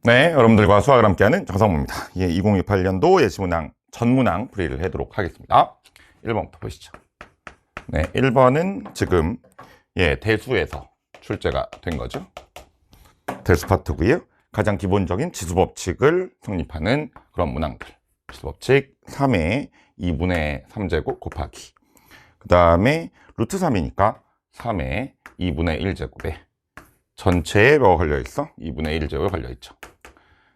네, 여러분들과 수학을 함께하는 정성무입니다. 2028년도 예시문항, 전문항 풀이를 하도록 하겠습니다. 1번부터 보시죠. 네, 1번은 지금 대수에서 출제가 된 거죠. 대수 파트고요. 가장 기본적인 지수법칙을 성립하는 그런 문항들. 지수법칙 3의 2분의 3제곱 곱하기, 그 다음에 루트 3이니까 3의 2분의 1제곱에 전체에 뭐가 걸려있어? 2분의 1제곱이 걸려있죠.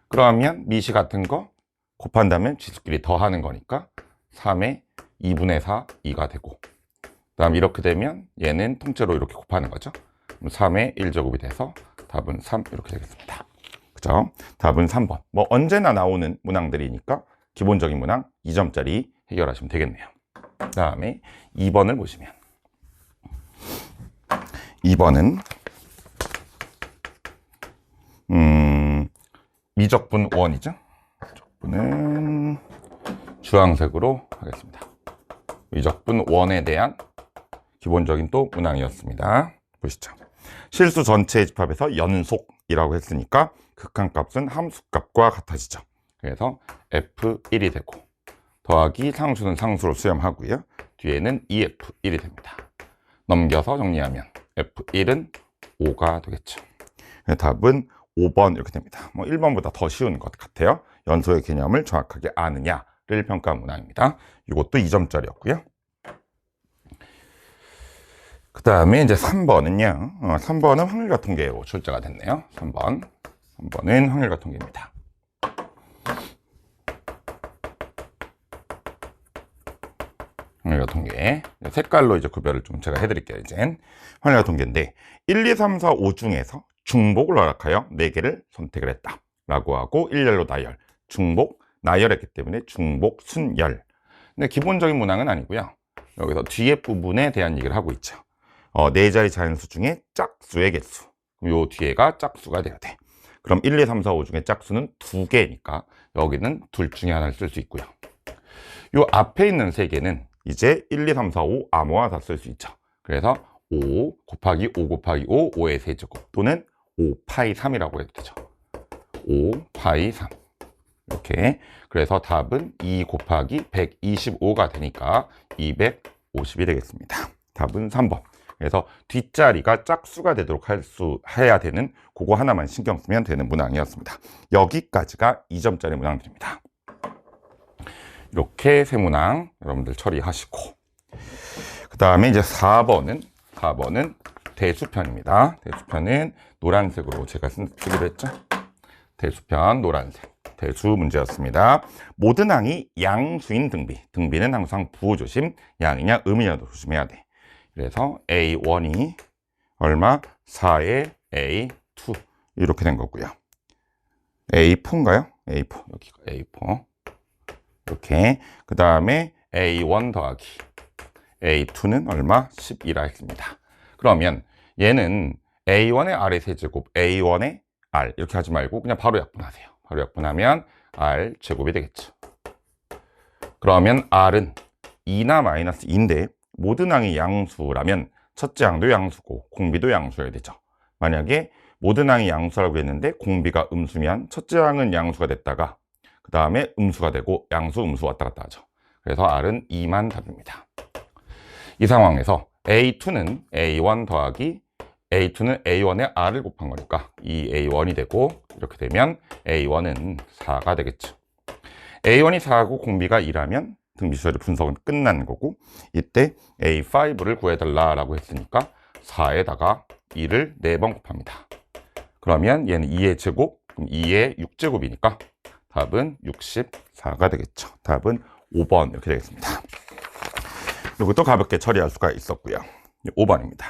그러면 미시 같은 거 곱한다면 지수끼리 더하는 거니까 3의 2분의 4, 2가 되고, 그 다음 이렇게 되면 얘는 통째로 이렇게 곱하는 거죠. 그럼 3의 1제곱이 돼서 답은 3 이렇게 되겠습니다. 그죠? 답은 3번. 뭐 언제나 나오는 문항들이니까 기본적인 문항 2점짜리 해결하시면 되겠네요. 그 다음에 2번을 보시면 2번은 미적분 원이죠. 미적분은 주황색으로 하겠습니다. 미적분 원에 대한 기본적인 또 문항이었습니다. 보시죠. 실수 전체의 집합에서 연속이라고 했으니까 극한값은 함수값과 같아지죠. 그래서 F1이 되고, 더하기 상수는 상수로 수렴하고요. 뒤에는 2F1이 됩니다. 넘겨서 정리하면 F1은 5가 되겠죠. 답은 5번 이렇게 됩니다. 뭐 1번보다 더 쉬운 것 같아요. 연소의 개념을 정확하게 아느냐를 평가한 문항입니다. 이것도 2점짜리였고요. 그 다음에 이제 3번은요. 3번은 확률과 통계로 출제가 됐네요. 3번은 확률과 통계입니다. 확률과 통계. 색깔로 이제 구별을 좀 제가 해드릴게요. 이젠 확률과 통계인데 1, 2, 3, 4, 5 중에서 중복을 허락하여 4개를 선택을 했다 라고 하고, 일렬로 나열, 중복, 나열했기 때문에 중복, 순열. 근데 기본적인 문항은 아니고요. 여기서 뒤에 부분에 대한 얘기를 하고 있죠. 4자리 자연수 중에 짝수의 개수. 요 뒤에가 짝수가 돼야 돼. 그럼 1, 2, 3, 4, 5 중에 짝수는 2개니까 여기는 둘 중에 하나를 쓸 수 있고요. 요 앞에 있는 3개는 이제 1, 2, 3, 4, 5 아무거나 다 쓸 수 있죠. 그래서 5 곱하기 5 곱하기 5, 5의 세제곱, 또는 5파이 3이라고 해도 되죠. 5파이 3 이렇게. 그래서 답은 2 곱하기 125가 되니까 250이 되겠습니다. 답은 3번. 그래서 뒷자리가 짝수가 되도록 해야 되는 그거 하나만 신경 쓰면 되는 문항이었습니다. 여기까지가 2점짜리 문항들입니다. 이렇게 세 문항 여러분들 처리하시고, 그 다음에 이제 4번은 대수편입니다. 대수편은 노란색으로 제가 쓰기로 했죠. 대수편 노란색. 대수 문제였습니다. 모든 항이 양수인 등비. 등비는 항상 부호조심, 양이냐 음이냐도 조심해야 돼. 그래서 A1이 얼마? 4에 A2 이렇게 된 거고요. A4인가요? A4. 여기가 A4. 이렇게. 그 다음에 A1 더하기 A2는 얼마? 12라 했습니다. 그러면 얘는 A1의 R의 세제곱, A1의 R 이렇게 하지 말고 그냥 바로 약분하세요. 바로 약분하면 R 제곱이 되겠죠. 그러면 R은 2나 마이너스 2인데 모든 항이 양수라면 첫째 항도 양수고 공비도 양수여야 되죠. 만약에 모든 항이 양수라고 했는데 공비가 음수면 첫째 항은 양수가 됐다가 그 다음에 음수가 되고 양수, 음수 왔다 갔다 하죠. 그래서 R은 2만 답입니다. 이 상황에서 A2는 A1 더하기 A2는 A1에 R을 곱한 거니까 2A1이 되고, 이렇게 되면 A1은 4가 되겠죠. A1이 4하고 공비가 2라면 등비수열의 분석은 끝난 거고, 이때 A5를 구해달라고 했으니까 4에다가 2를 4번 곱합니다. 그러면 얘는 2의 제곱, 그럼 2의 6제곱이니까 답은 64가 되겠죠. 답은 5번 이렇게 되겠습니다. 이것도 가볍게 처리할 수가 있었고요. 5번입니다.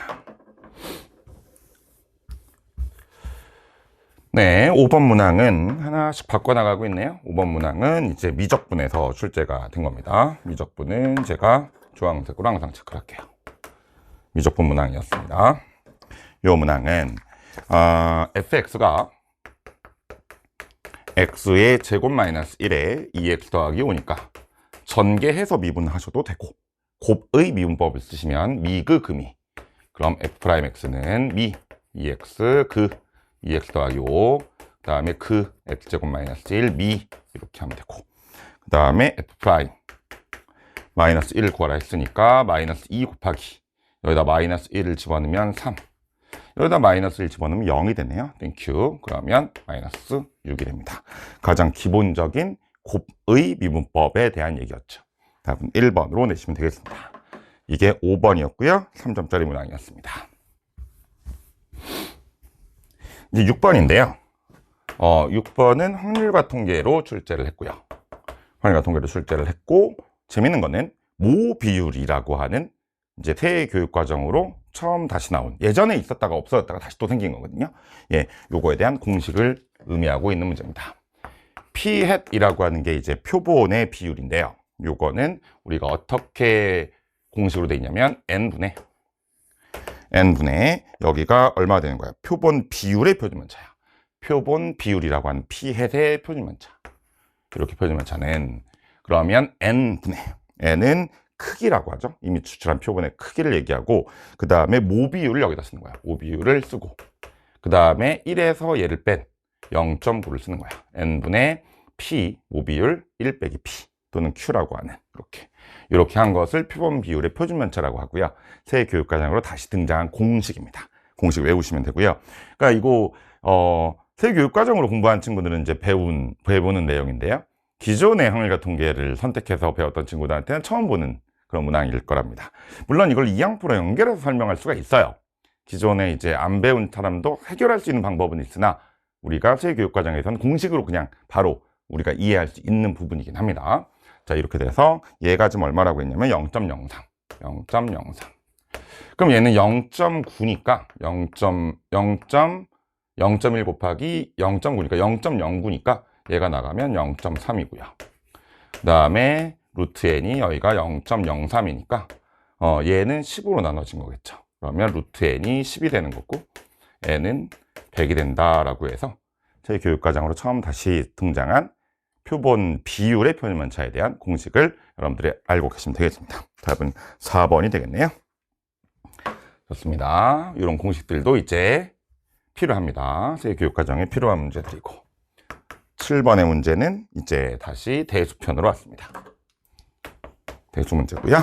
네, 5번 문항은 하나씩 바꿔나가고 있네요. 5번 문항은 이제 미적분에서 출제가 된 겁니다. 미적분은 제가 주황색으로 항상 체크를 할게요. 미적분 문항이었습니다. 이 문항은 fx가 x의 제곱 마이너스 1에 2x 더하기 5니까 전개해서 미분하셔도 되고, 곱의 미분법을 쓰시면 미그 금이, 그럼 f'x는 미 2x 그 2x 더하기 5, 다음에 그 x제곱 마이너스 1 미 이렇게 하면 되고, 그 다음에 f 프라임 마이너스 1을 구하라 했으니까 마이너스 2 곱하기 여기다 마이너스 1을 집어넣으면 3, 여기다 마이너스 1 집어넣으면 0이 되네요. 땡큐. 그러면 마이너스 6이 됩니다. 가장 기본적인 곱의 미분법에 대한 얘기였죠. 답은 1번으로 내시면 되겠습니다. 이게 5번이었고요. 3점짜리 문항이었습니다. 이제 6번인데요. 6번은 확률과 통계로 출제를 했고요. 확률과 통계로 출제를 했고, 재밌는 거는 모 비율이라고 하는 이제 새 교육과정으로 처음 다시 나온, 예전에 있었다가 없어졌다가 다시 또 생긴 거거든요. 예, 요거에 대한 공식을 의미하고 있는 문제입니다. p 햇이라고 하는 게 이제 표본의 비율인데요. 요거는 우리가 어떻게 공식으로 되어 있냐면 n분의 여기가 얼마 되는 거야? 표본 비율의 표준문자야. 표본 비율이라고 하는 p 햇의 표준문자. 이렇게 표준문자는 그러면 n분의, n은 크기라고 하죠. 이미 추출한 표본의 크기를 얘기하고, 그 다음에 모 비율을 여기다 쓰는 거야. 모 비율을 쓰고, 그 다음에 1에서 얘를 뺀 0.9를 쓰는 거야. n분의 p, 모 비율 1 빼기 p 또는 q라고 하는, 이렇게 한 것을 표본 비율의 표준면차라고 하고요. 새 교육과정으로 다시 등장한 공식입니다. 공식 외우시면 되고요. 그러니까 이거 새 교육과정으로 공부한 친구들은 이제 배우는 내용인데요. 기존의 확률과 통계를 선택해서 배웠던 친구들한테는 처음 보는 그런 문항일 거랍니다. 물론 이걸 이항표로 연결해서 설명할 수가 있어요. 기존에 이제 안 배운 사람도 해결할 수 있는 방법은 있으나, 우리가 새 교육과정에서는 공식으로 그냥 바로 우리가 이해할 수 있는 부분이긴 합니다. 자, 이렇게 돼서 얘가 지금 얼마라고 했냐면 0.03. 그럼 얘는 0.9니까 0.1 곱하기 0.9니까 0.09니까 얘가 나가면 0.3이고요. 그 다음에 루트 n이 여기가 0.03이니까 얘는 10으로 나눠진 거겠죠. 그러면 루트 n이 10이 되는 거고 n은 100이 된다라고 해서 제 교육과정으로 처음 다시 등장한 표본 비율의 표준문자에 대한 공식을 여러분들이 알고 계시면 되겠습니다. 답은 4번이 되겠네요. 좋습니다. 이런 공식들도 이제 필요합니다. 새 교육과정에 필요한 문제들이고, 7번의 문제는 이제 다시 대수편으로 왔습니다. 대수 문제고요.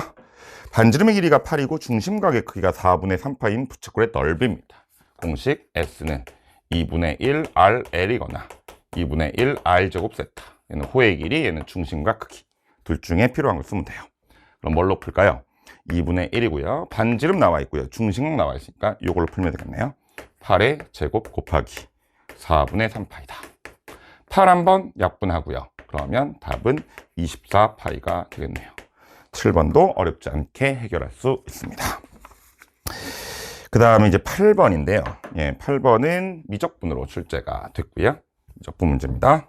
반지름의 길이가 8이고 중심각의 크기가 4분의 3파인 부채꼴의 넓이입니다. 공식 S는 2분의 1 RL이거나 2분의 1 R제곱 세타. 얘는 호의 길이, 얘는 중심각 크기. 둘 중에 필요한 걸 쓰면 돼요. 그럼 뭘로 풀까요? 2분의 1이고요. 반지름 나와 있고요. 중심각 나와 있으니까 이걸로 풀면 되겠네요. 8의 제곱 곱하기 4분의 3파이다. 8 한번 약분하고요. 그러면 답은 24파이가 되겠네요. 7번도 어렵지 않게 해결할 수 있습니다. 그 다음에 이제 8번인데요. 예, 8번은 미적분으로 출제가 됐고요. 미적분 문제입니다.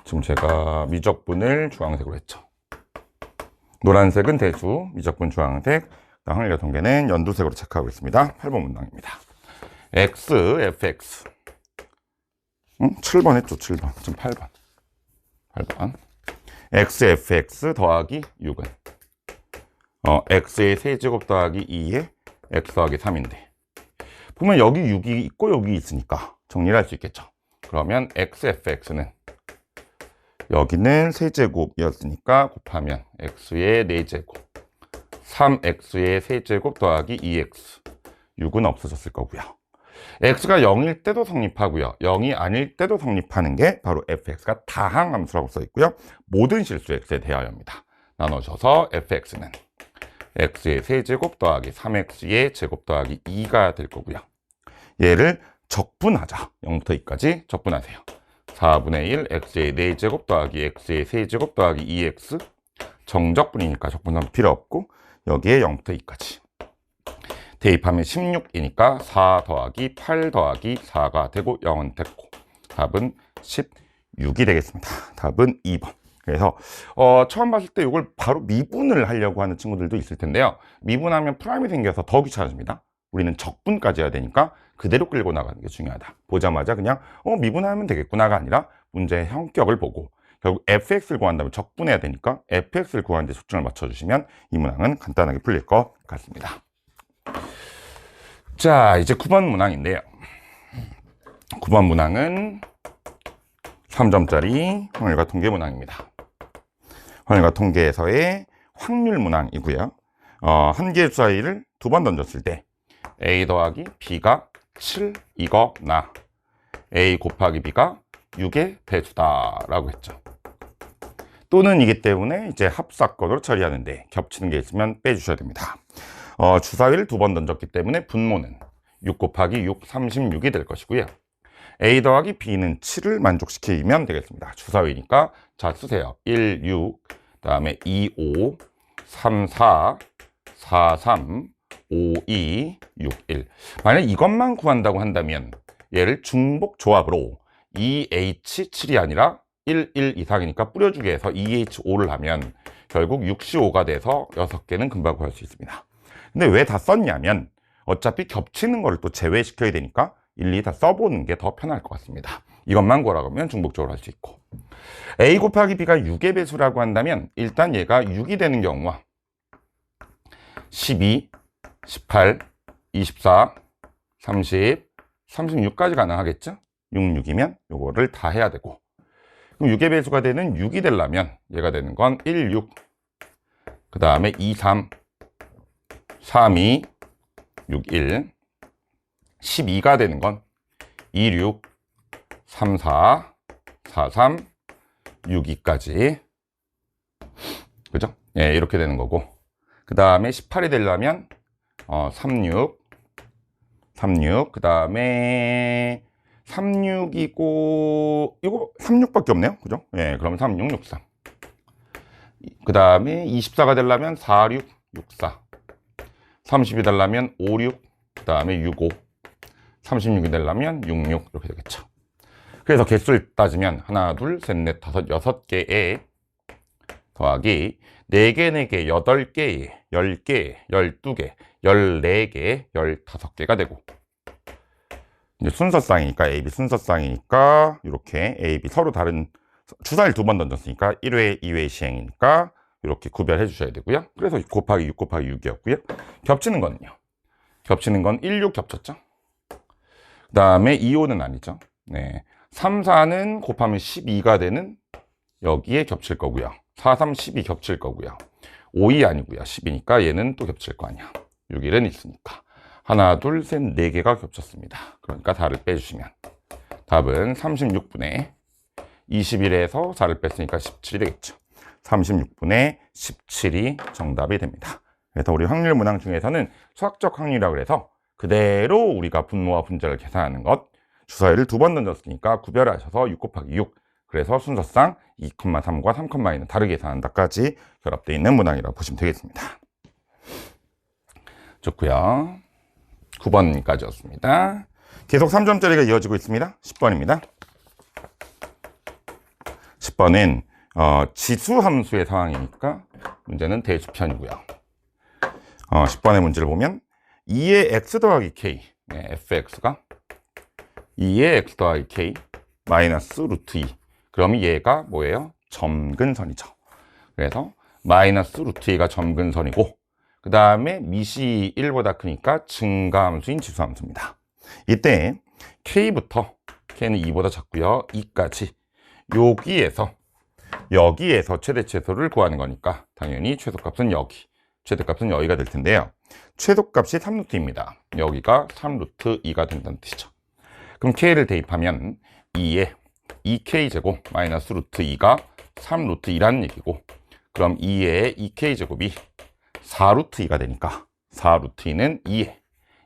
지금 제가 미적분을 주황색으로 했죠. 노란색은 대수, 미적분 주황색, 확률과 통계는 연두색으로 체크하고 있습니다. 8번 문항입니다. x, fx 7번 했죠. 7번. 지금 8번. x, fx 더하기 6은 x의 세제곱 더하기 2에 x 더하기 3인데, 보면 여기 6이 있고 여기 있으니까 정리를 할 수 있겠죠. 그러면 x, fx는 여기는 세제곱이었으니까 곱하면 x의 4제곱 3x의 세제곱 더하기 2x, 6은 없어졌을 거고요. x가 0일 때도 성립하고요. 0이 아닐 때도 성립하는 게 바로 fx가 다항함수라고 써 있고요. 모든 실수 x에 대하여입니다. 나눠져서 fx는 x의 세제곱 더하기 3x의 제곱 더하기 2가 될 거고요. 얘를 적분하자. 0부터 2까지 적분하세요. 4분의 1 x의 4제곱 더하기 x의 세제곱 더하기 2x, 정적분이니까 적분하면 필요 없고, 여기에 0부터 2까지 대입하면 16이니까 4 더하기 8 더하기 4가 되고 0은 됐고, 답은 16이 되겠습니다. 답은 2번. 그래서 처음 봤을 때 이걸 바로 미분을 하려고 하는 친구들도 있을 텐데요. 미분하면 프라임이 생겨서 더 귀찮아집니다. 우리는 적분까지 해야 되니까 그대로 끌고 나가는 게 중요하다. 보자마자 그냥 미분하면 되겠구나가 아니라 문제의 형격을 보고, 결국 fx를 구한다면 적분해야 되니까 fx를 구하는 데 초점을 맞춰주시면 이 문항은 간단하게 풀릴 것 같습니다. 자, 이제 9번 문항인데요. 9번 문항은 3점짜리 확률과 통계 문항입니다. 확률과 통계에서의 확률 문항이고요. 한 개의 주사위를 두 번 던졌을 때 A 더하기 B가 7이거나 A 곱하기 B가 6의 배수다 라고 했죠. 또는 이기 때문에 이제 합사건으로 처리하는데 겹치는 게 있으면 빼주셔야 됩니다. 주사위를 두 번 던졌기 때문에 분모는 6 곱하기 6, 36이 될 것이고요. A 더하기 B는 7을 만족시키면 되겠습니다. 주사위니까 자 쓰세요. 1, 6, 그 다음에 2, 5, 3, 4, 4, 3, 5, 2, 6, 1. 만약 이것만 구한다고 한다면 얘를 중복 조합으로 2H7이 아니라 1, 1 이상이니까 뿌려주기 해서 2H5를 하면 결국 6C5가 돼서 6개는 금방 구할 수 있습니다. 근데 왜 다 썼냐면 어차피 겹치는 거를 또 제외시켜야 되니까 일일이 다 써보는 게 더 편할 것 같습니다. 이것만 구하라고 하면 중복적으로 할 수 있고, A 곱하기 B가 6의 배수라고 한다면 일단 얘가 6이 되는 경우와 12, 18, 24, 30, 36까지 가능하겠죠? 6, 6이면 요거를 다 해야 되고, 그럼 6의 배수가 되는 6이 되려면 얘가 되는 건 1, 6, 그 다음에 2, 3, 3, 2, 6, 1, 12가 되는 건 2, 6, 3, 4, 4, 3, 6, 2까지. 그죠? 예, 이렇게 되는 거고. 그 다음에 18이 되려면 3, 6, 3, 6, 그 다음에 3, 6이고, 이거 3, 6밖에 없네요. 그죠? 예, 그러면 3, 6, 6, 3. 그 다음에 24가 되려면 4, 6, 6, 4. 30이 되려면 5, 6, 그 다음에 6, 5. 36이 되려면 6, 6 이렇게 되겠죠. 그래서 개수를 따지면 하나, 둘, 셋, 넷, 다섯, 6개에 더하기 4개, 4개, 8개, 10개, 12개, 14개, 15개가 되고, 이제 순서쌍이니까 A, B 순서쌍이니까 이렇게 A, B 서로 다른 주사위를 두 번 던졌으니까 1회, 2회 시행이니까 이렇게 구별해 주셔야 되고요. 그래서 6 곱하기 6 곱하기 6이었고요. 겹치는 거는요. 겹치는 건 1, 6 겹쳤죠. 그 다음에 2, 5는 아니죠. 네. 3, 4는 곱하면 12가 되는 여기에 겹칠 거고요. 4, 3, 12 겹칠 거고요. 5, 2 아니고요. 10이니까 얘는 또 겹칠 거 아니야. 6, 1은 있으니까. 하나, 둘, 셋, 4개가 겹쳤습니다. 그러니까 4를 빼주시면 답은 36분의 21에서 4를 뺐으니까 17이 되겠죠. 36분의 17이 정답이 됩니다. 그래서 우리 확률 문항 중에서는 수학적 확률이라고 해서 그대로 우리가 분모와 분자를 계산하는 것, 주사위를 두 번 던졌으니까 구별하셔서 6 곱하기 6, 그래서 순서상 2,3과 3,2는 다르게 계산한다까지 결합되어 있는 문항이라고 보시면 되겠습니다. 좋고요. 9번까지였습니다. 계속 3점짜리가 이어지고 있습니다. 10번입니다. 10번은 지수함수의 상황이니까 문제는 대수편이고요. 10번의 문제를 보면 2의 x 더하기 k, 네, fx가 2의 x 더하기 k 마이너스 루트 2. 그러면 얘가 뭐예요? 점근선이죠. 그래서 마이너스 루트 2가 점근선이고, 그 다음에 미시 1보다 크니까 증가함수인 지수함수입니다. 이때 k부터, k는 2보다 작고요, 2까지 여기에서 최대최소를 구하는 거니까 당연히 최소값은 여기, 최대값은 여기가 될 텐데요. 최소값이 3루트입니다. 여기가 3루트2가 된다는 뜻이죠. 그럼 k를 대입하면 2에 2k제곱 마이너스 루트 2가 3루트2라는 얘기고, 그럼 2에 2k제곱이 4루트2가 되니까 4루트2는 2에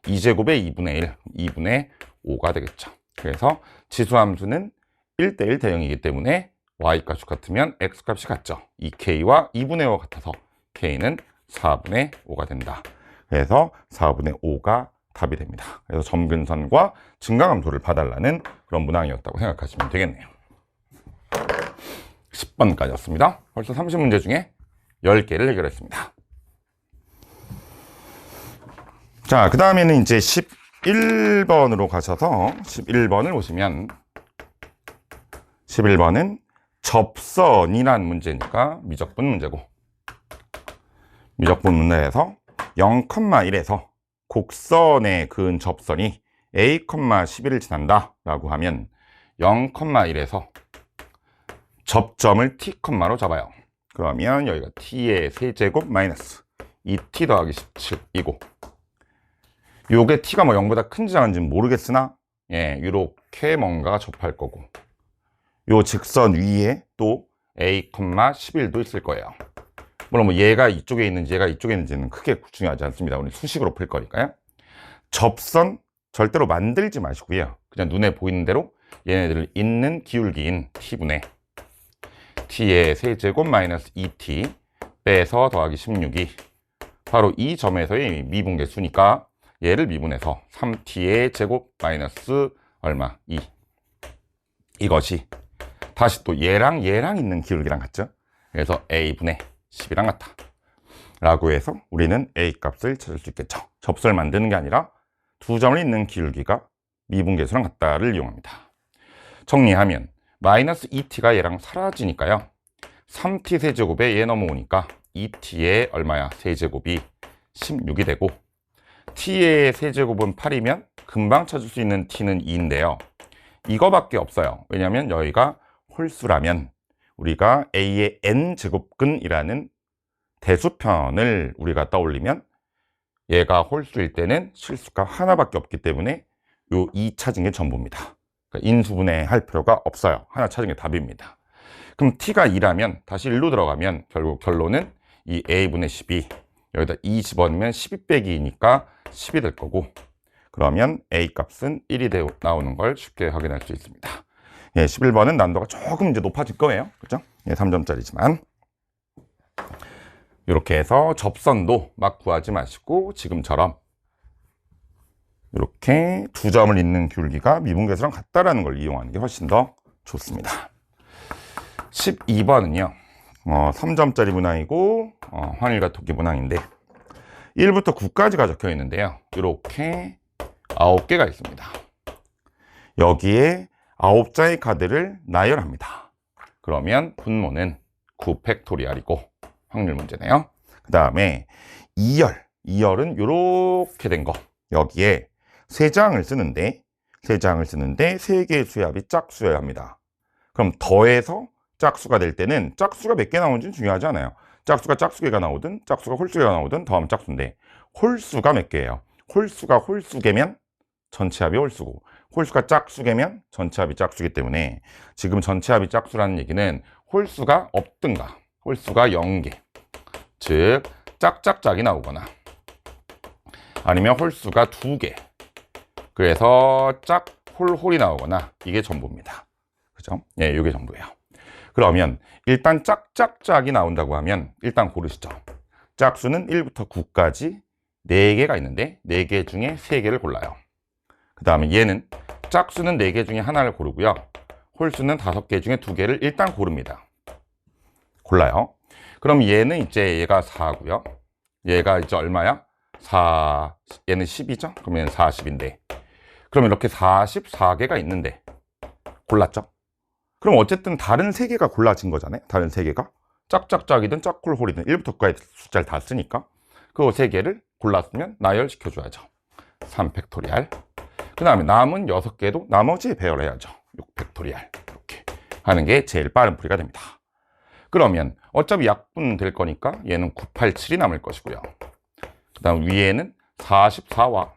2제곱의 2분의 1, 2분의 5가 되겠죠. 그래서 지수함수는 1대1 대응이기 때문에 y값이 같으면 x값이 같죠. 2k와 2분의 5가 같아서 k는 4분의 5가 된다. 그래서 4분의 5가 답이 됩니다. 그래서 점근선과 증가함수를 봐달라는 그런 문항이었다고 생각하시면 되겠네요. 10번까지였습니다. 벌써 30문제 중에 10개를 해결했습니다. 자, 그 다음에는 이제 11번으로 가셔서 11번을 보시면 11번은 접선이란 문제니까 미적분 문제고, 미적분 문제에서 0,1에서 곡선에 그은 접선이 a, 11을 지난다 라고 하면 0,1에서 접점을 t,로 잡아요. 그러면 여기가 t의 세제곱 마이너스 2t 더하기 17이고, 요게 t가 뭐 0보다 큰지 작은지는 모르겠으나 이렇게 뭔가가 접할 거고, 요 직선 위에 또 a, 11도 있을 거예요. 물론 뭐 얘가 이쪽에 있는지 얘가 이쪽에 있는지는 크게 중요하지 않습니다. 우리 수식으로 풀 거니까요. 접선 절대로 만들지 마시고요. 그냥 눈에 보이는 대로 얘네들을 잇는 기울기인 t분의 t의 세제곱 마이너스 2t 빼서 더하기 16이 바로 이 점에서의 미분계수니까 얘를 미분해서 3t의 제곱 마이너스 얼마? 2. 이것이 다시 또 얘랑 있는 기울기랑 같죠? 그래서 a분의 10이랑 같다 라고 해서 우리는 a 값을 찾을 수 있겠죠. 접선을 만드는 게 아니라 두 점을 잇는 기울기가 미분계수랑 같다를 이용합니다. 정리하면 마이너스 2t가 얘랑 사라지니까요, 3t 세제곱에 얘 넘어오니까 2t의 얼마야? 세제곱이 16이 되고, t의 세제곱은 8이면 금방 찾을 수 있는 t는 2인데요 이거밖에 없어요. 왜냐하면 여기가 홀수라면 우리가 a의 n제곱근이라는 대수편을 우리가 떠올리면 얘가 홀수일 때는 실수값 하나밖에 없기 때문에 요 2 찾은 게 전부입니다. 그러니까 인수분해 할 필요가 없어요. 하나 찾은 게 답입니다. 그럼 t가 2라면 다시 1로 들어가면 결국 결론은 이 a분의 10이 여기다 2 집어넣으면 12 빼기 2니까 10이 될 거고, 그러면 a 값은 1이 나오는 걸 쉽게 확인할 수 있습니다. 11번은 난도가 조금 이제 높아질 거예요. 그죠? 3점짜리지만. 이렇게 해서 접선도 막 구하지 마시고 지금처럼 이렇게 두 점을 잇는 기울기가 미분계수랑 같다라는 걸 이용하는 게 훨씬 더 좋습니다. 12번은요. 3점짜리 문항이고 환일과 토기 문항인데 1부터 9까지가 적혀 있는데요. 이렇게 9개가 있습니다. 여기에 9장의 카드를 나열합니다. 그러면 분모는 9팩토리알이고 확률 문제네요. 그 다음에 2열은 이렇게 된 거. 여기에 3장을 쓰는데 3개의 수합이 짝수여야 합니다. 그럼 더해서 짝수가 될 때는 짝수가 몇 개 나오는지는 중요하지 않아요. 짝수가 짝수개가 나오든 짝수가 홀수개가 나오든 더하면 짝수인데, 홀수가 몇 개예요? 홀수가 홀수개면 전체 합이 홀수고, 홀수가 짝수개면 전체 합이 짝수기 때문에 지금 전체 합이 짝수라는 얘기는 홀수가 없든가 홀수가 0개, 즉 짝짝짝이 나오거나 아니면 홀수가 2개, 그래서 짝홀홀이 나오거나 이게 전부입니다. 그죠? 이게 전부예요. 그러면 일단 짝짝짝이 나온다고 하면 일단 고르시죠. 짝수는 1부터 9까지 4개가 있는데 4개 중에 3개를 골라요. 그 다음에 얘는 짝수는 4개 중에 하나를 고르고요. 홀수는 5개 중에 2개를 일단 고릅니다. 골라요. 그럼 얘는 이제 얘가 4고요. 얘가 이제 얼마야? 4, 얘는 10이죠? 그러면 40인데. 그럼 이렇게 44개가 있는데 골랐죠? 그럼 어쨌든 다른 3개가 골라진 거잖아요. 다른 3개가 짝짝짝이든 짝홀홀이든 1부터 9까지 숫자를 다 쓰니까 그 3개를 골랐으면 나열시켜줘야죠. 3팩토리알. 그 다음에 남은 6개도 나머지에 배열해야죠. 6팩토리알. 이렇게 하는 게 제일 빠른 풀이가 됩니다. 그러면 어차피 약분 될 거니까 얘는 987이 남을 것이고요. 그 다음 위에는 44와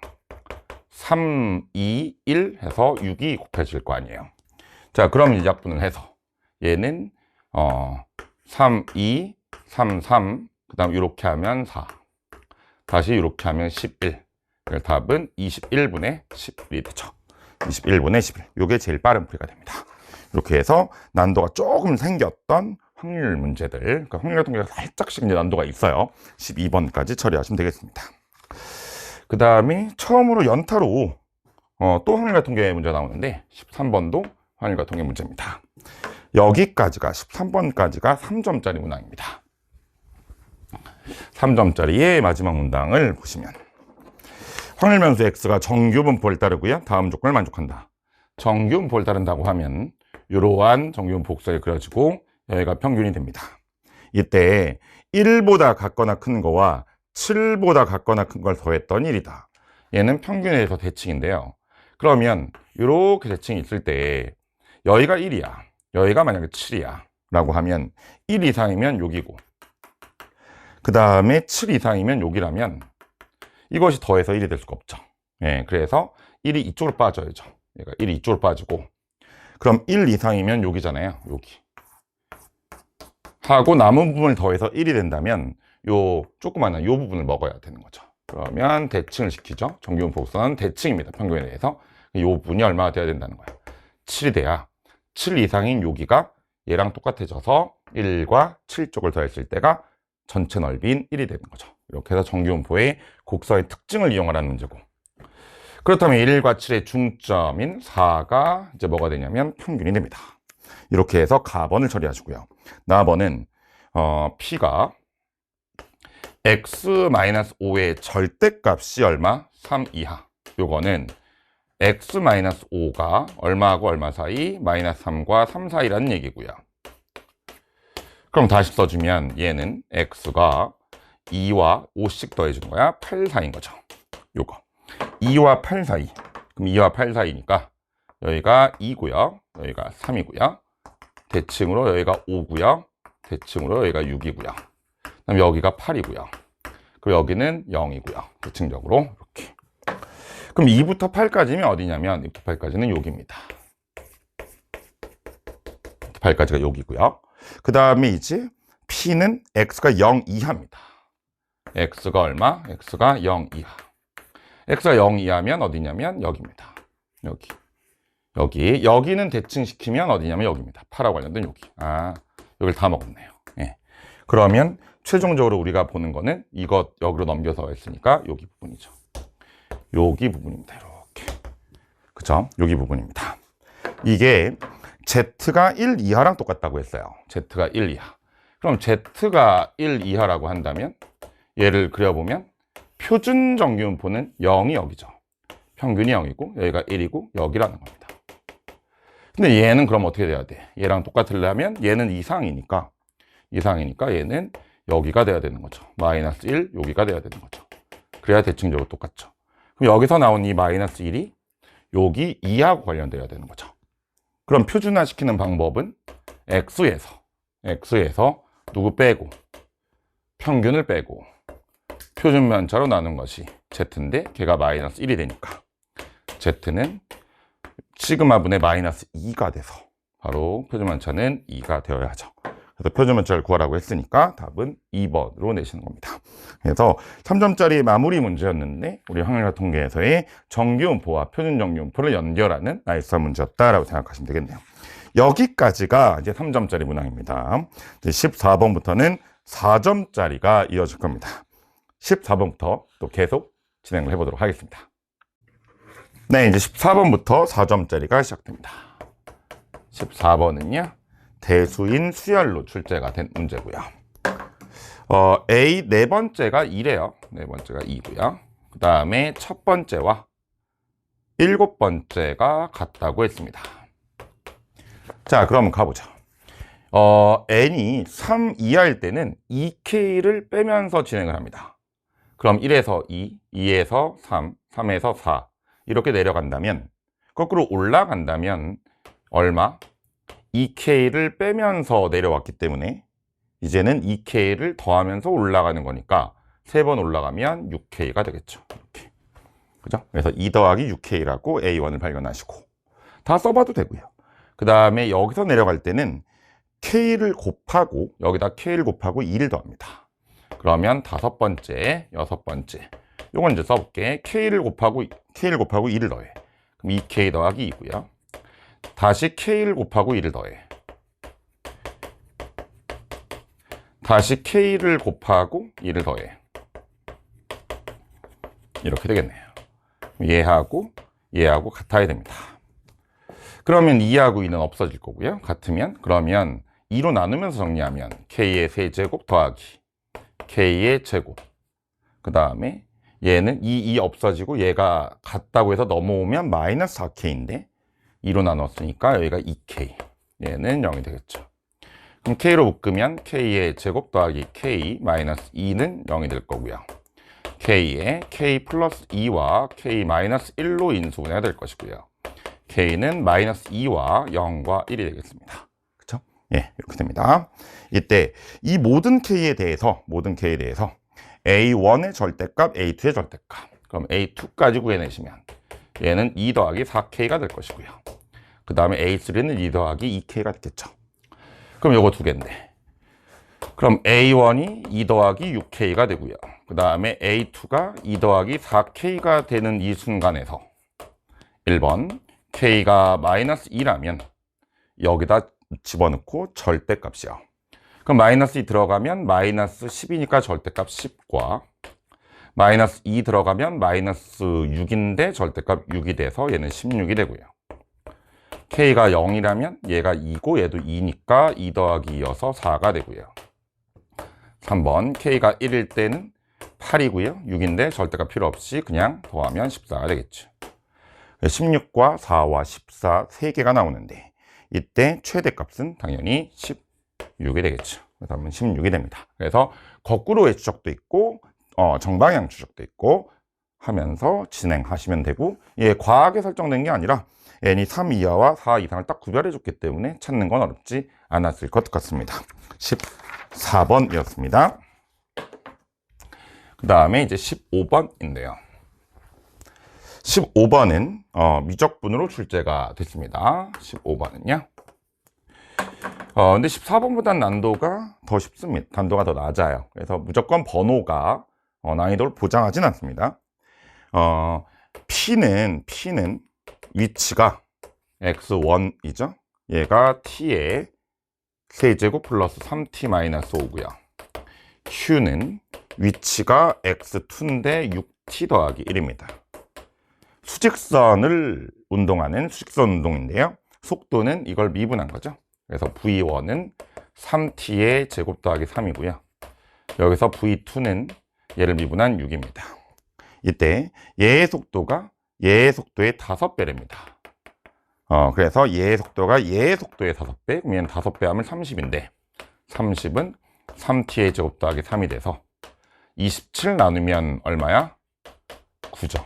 3, 2, 1 해서 6이 곱해질 거 아니에요. 자, 그럼 이제 약분을 해서 얘는 3, 2, 3, 3, 그 다음 이렇게 하면 4, 다시 이렇게 하면 11. 그래서 답은 21분의 11이 되죠. 21분의 11. 이게 제일 빠른 풀이가 됩니다. 이렇게 해서 난도가 조금 생겼던 확률 문제들, 그러니까 확률 통계가 살짝씩 이제 난도가 있어요. 12번까지 처리하시면 되겠습니다. 그 다음에 처음으로 연타로 또 확률 통계 문제 나오는데 13번도 확률 통계 문제입니다. 여기까지가 13번까지가 3점짜리 문항입니다. 3점짜리의 마지막 문항을 보시면 확률면수 x가 정규분포를 따르고요. 다음 조건을 만족한다. 정규분포를 따른다고 하면 이러한 정규분포 곡선이 그려지고 여기가 평균이 됩니다. 이때 1보다 같거나 큰 거와 7보다 같거나 큰 걸 더했던 1이다. 얘는 평균에 대해서 대칭인데요. 그러면 이렇게 대칭이 있을 때 여기가 1이야. 여기가 만약에 7이야. 라고 하면 1 이상이면 여기고 그 다음에 7 이상이면 여기라면 이것이 더해서 1이 될 수가 없죠. 예, 그래서 1이 이쪽으로 빠져야죠. 얘가 1이 이쪽으로 빠지고 그럼 1 이상이면 여기잖아요. 여기 하고 남은 부분을 더해서 1이 된다면 요 조그마한 요 부분을 먹어야 되는 거죠. 그러면 대칭을 시키죠. 정규분 복선은 대칭입니다. 평균에 대해서 요 부분이 얼마가 돼야 된다는 거예요. 7이 돼야 7 이상인 여기가 얘랑 똑같아져서 1과 7 쪽을 더했을 때가 전체 넓이인 1이 되는 거죠. 이렇게 해서 정규분포의 곡선의 특징을 이용하라는 문제고, 그렇다면 1과 7의 중점인 4가 이제 뭐가 되냐면 평균이 됩니다. 이렇게 해서 가번을 처리하시고요. 나번은 P가 x-5의 절대값이 얼마? 3 이하. 요거는 x-5가 얼마하고 얼마 사이? -3과 3 사이라는 얘기고요. 그럼 다시 써주면 얘는 x가 2와 5씩 더해주는 거야. 8 사이인 거죠. 요거 2와 8 사이. 그럼 2와 8 사이니까 여기가 2고요. 여기가 3이고요. 대칭으로 여기가 5고요. 대칭으로 여기가 6이고요. 그다음 여기가 8이고요. 그리고 여기는 0이고요. 대칭적으로 이렇게. 그럼 2부터 8까지면 어디냐면 2부터 8까지는 여기입니다. 8까지가 여기고요. 그 다음에 이제 P는 X가 0 이하입니다. X가 얼마? X가 0 이하. X가 0 이하면 어디냐면 여기입니다. 여기는 대칭시키면 어디냐면 여기입니다. 8하고 관련된 여기. 여기를 다 먹었네요. 예. 그러면 최종적으로 우리가 보는 거는 이것 여기로 넘겨서 했으니까 여기 부분이죠. 여기 부분입니다. 이렇게. 그죠? 여기 부분입니다. 이게 Z가 1 이하랑 똑같다고 했어요. Z가 1 이하. 그럼 Z가 1 이하라고 한다면 얘를 그려보면 표준 정규분포는 0이 여기죠. 평균이 0이고 여기가 1이고 여기라는 겁니다. 근데 얘는 그럼 어떻게 돼야 돼? 얘랑 똑같으려면 얘는 이상이니까 얘는 여기가 돼야 되는 거죠. -1 여기가 돼야 되는 거죠. 그래야 대칭적으로 똑같죠. 그럼 여기서 나온 이 -1이 여기 2하고 관련돼야 되는 거죠. 그럼 표준화시키는 방법은 X에서 누구 빼고 평균을 빼고 표준면차로 나눈 것이 Z인데 걔가 -1이 되니까 Z는 시그마분의 -2가 돼서 바로 표준면차는 2가 되어야죠. 그래서 표준면차를 구하라고 했으니까 답은 2번으로 내시는 겁니다. 그래서 3점짜리 마무리 문제였는데 우리 확률과 통계에서의 정규분포와 표준정규분포를 연결하는 나이스한 문제였다라고 생각하시면 되겠네요. 여기까지가 이제 3점짜리 문항입니다. 이제 14번부터는 4점짜리가 이어질 겁니다. 14번부터 또 계속 진행을 해보도록 하겠습니다. 네, 이제 14번부터 4점짜리가 시작됩니다. 14번은요, 대수인 수열로 출제가 된 문제고요. A 네 번째가 2래요. 네 번째가 2고요. 그 다음에 첫 번째와 7번째가 같다고 했습니다. 자, 그럼 가보죠. n이 3 이하일 때는 2k를 빼면서 진행을 합니다. 그럼 1에서 2, 2에서 3, 3에서 4 이렇게 내려간다면, 거꾸로 올라간다면 얼마? 2k를 빼면서 내려왔기 때문에 이제는 2k를 더하면서 올라가는 거니까 3번 올라가면 6k가 되겠죠. 이렇게. 그죠? 그래서 2 더하기 6k라고 A1을 발견하시고 다 써봐도 되고요. 그 다음에 여기서 내려갈 때는 k를 곱하고 여기다 k를 곱하고 2를 더합니다. 그러면 5번째, 6번째 요건 이제 써볼게. k를 곱하고 2를 더해. 그럼 2k 더하기 2고요. 다시 k를 곱하고 2를 더해. 다시 k를 곱하고 2를 더해. 이렇게 되겠네요. 얘하고 같아야 됩니다. 그러면 2하고 2는 없어질 거고요. 같으면 그러면 2로 나누면서 정리하면 k의 세제곱 더하기 k의 제곱, 그 다음에 얘는 2 없어지고 얘가 같다고 해서 넘어오면 -4k인데 2로 나눴으니까 여기가 2k, 얘는 0이 되겠죠. 그럼 k로 묶으면 k의 제곱 더하기 k -2는 0이 될 거고요. k에 k 플러스 2와 k 마이너스 1로 인수분해가 될 것이고요. k는 마이너스 2와 0과 1이 되겠습니다. 그쵸? 예, 이렇게 됩니다. 이때 이 모든 k에 대해서 a1의 절대값, a2의 절대값, 그럼 a2까지 구해내시면 얘는 2 더하기 4k가 될 것이고요. 그 다음에 a3는 2 더하기 2k가 되겠죠. 그럼 요거 두 개인데, 그럼 a1이 2 더하기 6k가 되고요. 그 다음에 a2가 2 더하기 4k가 되는 이 순간에서 1번 k가 마이너스 2라면 여기다 집어넣고 절대값이요. 그럼 마이너스 2 들어가면 마이너스 10이니까 절대값 10과 마이너스 2 들어가면 마이너스 6인데 절대값 6이 돼서 얘는 16이 되고요. k가 0이라면 얘가 2고 얘도 2니까 2 더하기 2여서 4가 되고요. 3번 k가 1일 때는 8이고요. 6인데 절대값 필요 없이 그냥 더하면 14가 되겠죠. 16과 4와 14 3개가 나오는데 이때 최대값은 당연히 16이 되겠죠. 그러면 16이 됩니다. 그래서 거꾸로의 추적도 있고 정방향 추적도 있고 하면서 진행하시면 되고, 예, 과하게 설정된 게 아니라 n이 3 이하와 4 이상을 딱 구별해 줬기 때문에 찾는 건 어렵지 않았을 것 같습니다. 14번이었습니다. 그 다음에 이제 15번인데요. 15번은 미적분으로 출제가 됐습니다. 15번은요. 근데 14번보다는 난도가 더 쉽습니다. 난도가 더 낮아요. 그래서 무조건 번호가 난이도를 보장하진 않습니다. P는 위치가 x1이죠. 얘가 t의 세제곱 플러스 3t 마이너스 5고요. Q는 위치가 x2인데 6t 더하기 1입니다. 수직선을 운동하는 수직선 운동인데요. 속도는 이걸 미분한 거죠. 그래서 V1은 3t의 제곱 더하기 3이고요. 여기서 V2는 얘를 미분한 6입니다. 이때 얘의 속도가 얘의 속도의 5배랍니다. 그래서 얘의 속도가 얘의 속도의 5배, 그러면 5배 하면 30인데 30은 3t의 제곱 더하기 3이 돼서 27 나누면 얼마야? 9죠.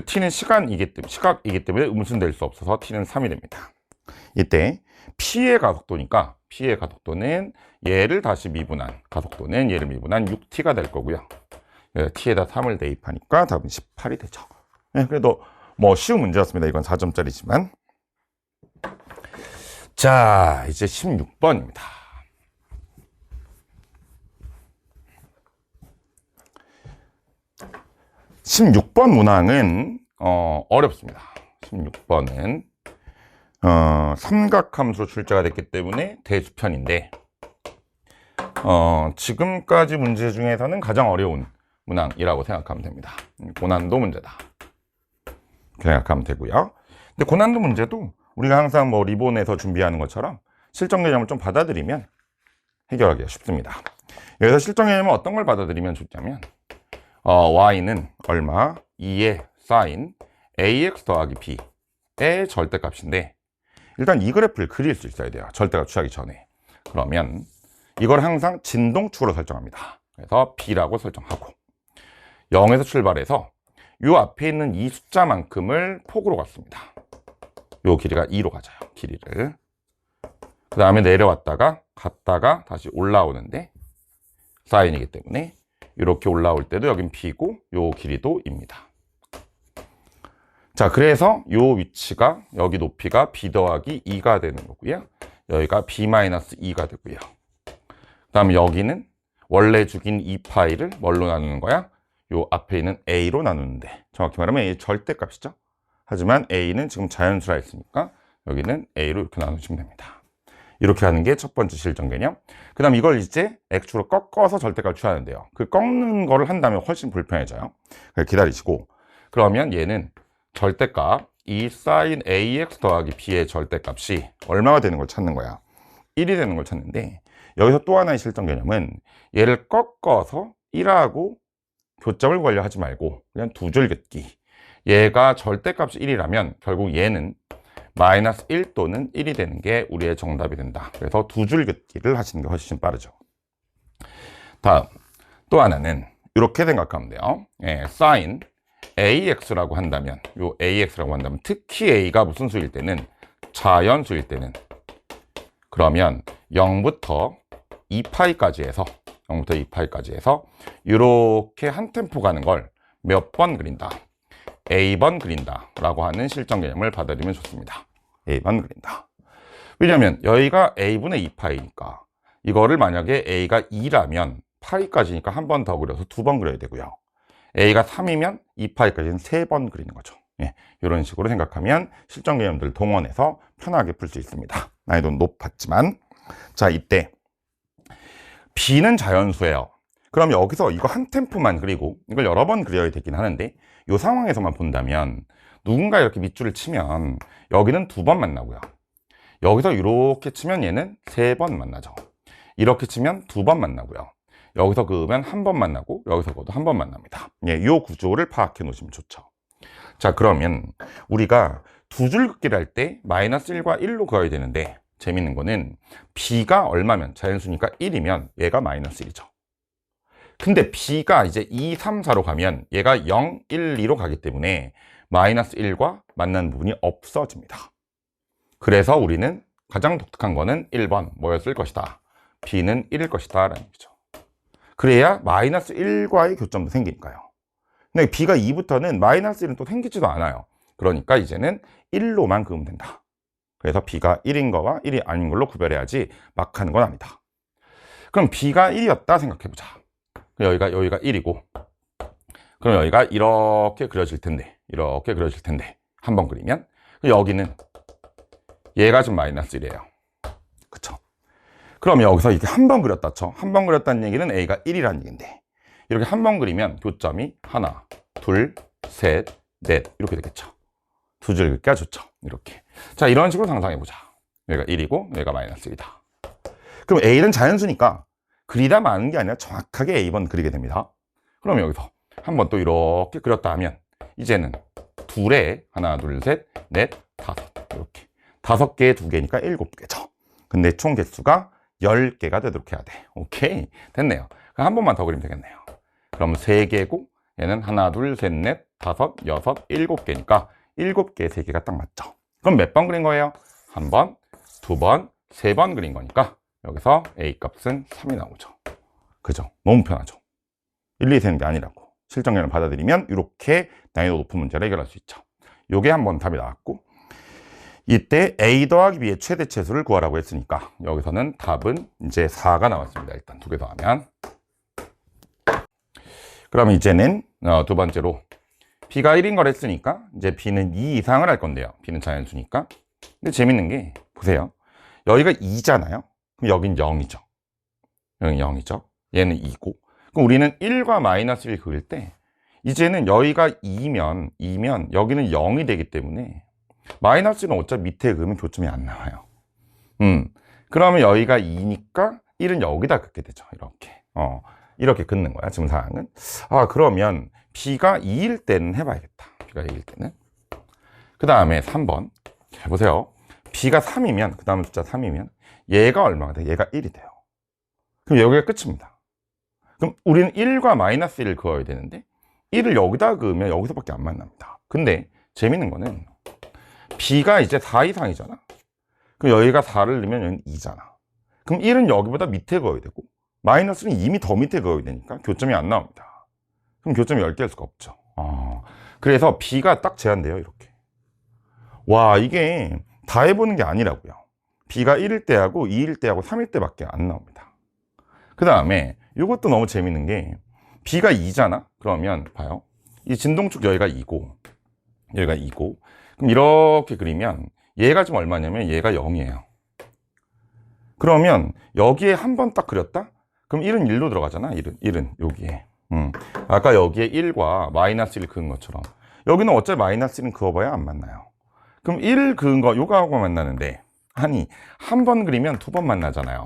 t는 시각이기 때문에 음수될 수 없어서 t는 3이 됩니다. 이때 p의 가속도니까 p의 가속도는 얘를 다시 미분한 가속도는 얘를 미분한 6t가 될 거고요. t에다 3을 대입하니까 답은 18이 되죠. 네, 그래도 뭐 쉬운 문제였습니다. 이건 4점짜리지만. 자, 이제 16번입니다. 16번 문항은 어렵습니다. 16번은 삼각함수로 출제가 됐기 때문에 대수편인데 지금까지 문제 중에서는 가장 어려운 문항이라고 생각하면 됩니다. 고난도 문제다 생각하면 되고요. 근데 고난도 문제도 우리가 항상 뭐 리본에서 준비하는 것처럼 실전 개념을 좀 받아들이면 해결하기가 쉽습니다. 여기서 실전 개념은 어떤 걸 받아들이면 좋냐면 y는 얼마? 2의 사인 ax 더하기 b의 절대값인데, 일단 이 그래프를 그릴 수 있어야 돼요. 절대값 취하기 전에. 그러면 이걸 항상 진동축으로 설정합니다. 그래서 b라고 설정하고 0에서 출발해서 이 앞에 있는 이 숫자만큼을 폭으로 갔습니다. 이 길이가 2로 가져요. 길이를. 그 다음에 내려왔다가 갔다가 다시 올라오는데 사인이기 때문에 이렇게 올라올 때도 여긴 b고 요 길이도 입니다. 자, 그래서 요 위치가 여기 높이가 b 더하기 2가 되는 거고요. 여기가 b-2가 되고요. 그 다음에 여기는 원래 죽인 2파이를 뭘로 나누는 거야? 요 앞에 있는 a로 나누는데, 정확히 말하면 a 절대값이죠. 하지만 a는 지금 자연수라 했으니까 여기는 a로 이렇게 나누시면 됩니다. 이렇게 하는 게 첫 번째 실전 개념. 그 다음 이걸 이제 x축으로 꺾어서 절대값을 취하는데요. 그 꺾는 거를 한다면 훨씬 불편해져요. 기다리시고, 그러면 얘는 절대값 이 sin ax 더하기 b의 절대값이 얼마가 되는 걸 찾는 거야? 1이 되는 걸 찾는데, 여기서 또 하나의 실전 개념은 얘를 꺾어서 1하고 교점을 관려 하지 말고 그냥 두 줄 긋기. 얘가 절대값이 1이라면 결국 얘는 마이너스 1 또는 1이 되는 게 우리의 정답이 된다. 그래서 두 줄 긋기를 하시는 게 훨씬 빠르죠. 다음 또 하나는 이렇게 생각하면 돼요. 예, sin AX라고 한다면, 요 AX라고 한다면, 특히 A가 무슨 수일 때는, 자연수일 때는, 그러면 0부터 2파이까지 해서, 0부터 2파이까지 해서, 이렇게 한 템포 가는 걸 몇 번 그린다. A번 그린다. 라고 하는 실전 개념을 받아들이면 좋습니다. A번 그린다. 왜냐면, 여기가 A분의 2파이니까, 이거를 만약에 A가 2라면, 파이까지니까 한 번 더 그려서 2번 그려야 되고요. A가 3이면 2파이까지는 3번 그리는 거죠. 예, 이런 식으로 생각하면 실전 개념들 동원해서 편하게 풀 수 있습니다. 난이도는 높았지만. 자, 이때 B는 자연수예요. 그럼 여기서 이거 한 템포만 그리고 이걸 여러 번 그려야 되긴 하는데, 이 상황에서만 본다면 누군가 이렇게 밑줄을 치면 여기는 2번 만나고요. 여기서 이렇게 치면 얘는 3번 만나죠. 이렇게 치면 2번 만나고요. 여기서 그으면 한 번 만나고, 여기서 그어도 한 번 만납니다. 예, 이 구조를 파악해 놓으시면 좋죠. 자, 그러면 우리가 두 줄 긋기를 할 때 -1과 1로 그어야 되는데, 재밌는 거는 B가 얼마면, 자연수니까 1이면 얘가 -1이죠. 근데 B가 이제 2, 3, 4로 가면 얘가 0, 1, 2로 가기 때문에 -1과 만나는 부분이 없어집니다. 그래서 우리는 가장 독특한 거는 1번 뭐였을 것이다. B는 1일 것이다 라는 거죠. 그래야 -1과의 교점도 생기니까요. 근데 B가 2부터는 -1은 또 생기지도 않아요. 그러니까 이제는 1로만 그으면 된다. 그래서 B가 1인 거와 1이 아닌 걸로 구별해야지 막 하는 건 아니다. 그럼 B가 1이었다 생각해보자. 여기가 1이고, 그럼 여기가 이렇게 그려질 텐데, 이렇게 그려질 텐데, 한번 그리면 여기는 얘가 좀 -1이에요. 그쵸? 그럼 여기서 이렇게 한 번 그렸다 쳐. 한 번 그렸다는 얘기는 A가 1이라는 얘기인데, 이렇게 한 번 그리면 교점이 하나, 둘, 셋, 넷 이렇게 되겠죠. 두 줄 긋기가 좋죠. 이렇게. 자, 이런 식으로 상상해보자. 여기가 1이고 여기가 -1이다. 그럼 A는 자연수니까 그리다 마는 게 아니라 정확하게 A번 그리게 됩니다. 그럼 여기서 한 번 또 이렇게 그렸다 하면 이제는 둘에 하나, 둘, 셋, 넷, 다섯 이렇게 5개에 2개니까 7개죠. 근데 총 개수가 10개가 되도록 해야 돼. 오케이, 됐네요. 그럼 한 번만 더 그리면 되겠네요. 그럼 3개고 얘는 하나, 둘, 셋, 넷, 다섯, 여섯, 7개니까 7개에 3개가 딱 맞죠. 그럼 몇 번 그린 거예요? 한 번, 두 번, 3번 그린 거니까 여기서 A 값은 3이 나오죠. 그죠? 너무 편하죠. 1, 2, 세는 게 아니라고. 실전개념을 받아들이면 이렇게 난이도 높은 문제를 해결할 수 있죠. 요게 한번 답이 나왔고, 이때 A 더하기 B의 최대치수를 구하라고 했으니까 여기서는 답은 이제 4가 나왔습니다. 일단 2개 더하면. 그럼 이제는 두 번째로 B가 1인 걸 했으니까 이제 B는 2 이상을 할 건데요. B는 자연수니까. 근데 재밌는 게 보세요. 여기가 2잖아요. 그럼 여긴 0이죠. 여긴 0이죠. 얘는 2고. 그럼 우리는 1과 -1 그릴 때 이제는 여기가 2면 여기는 0이 되기 때문에 -는 어차피 밑에 그으면 교점이 안 나와요. 그러면 여기가 2니까 1은 여기다 긋게 되죠. 이렇게. 이렇게 긋는 거야, 지금 상황은. 아, 그러면 B가 2일 때는 해봐야겠다. B가 2일 때는. 그 다음에 3번. 해보세요. B가 3이면, 그 다음 숫자 3이면, 얘가 얼마가 돼? 얘가 1이 돼요. 그럼 여기가 끝입니다. 그럼 우리는 1과 -1을 그어야 되는데, 1을 여기다 그으면 여기서밖에 안 만납니다. 근데 재밌는 거는, B가 이제 4 이상이잖아. 그럼 여기가 4를 넣으면 여기는 2잖아. 그럼 1은 여기보다 밑에 그어야 되고, -는 이미 더 밑에 그어야 되니까 교점이 안 나옵니다. 그럼 교점이 10개일 수가 없죠. 그래서 B가 딱 제한돼요, 이렇게. 와, 이게 다 해보는 게 아니라고요. B가 1일 때하고 2일 때하고 3일 때밖에 안 나옵니다. 그 다음에 이것도 너무 재밌는 게 B가 2잖아? 그러면 봐요. 이 진동축 여기가 2고 여기가 2고 그럼 이렇게 그리면 얘가 지금 얼마냐면 얘가 0이에요. 그러면 여기에 한 번 딱 그렸다? 그럼 1은 1로 들어가잖아. 1은 여기에. 아까 여기에 1과 -1 그은 것처럼 여기는 어차피 -1은 그어봐야 안 만나요. 그럼 1 그은 거 요거하고 만나는데 아니 한 번 그리면 2번 만나잖아요.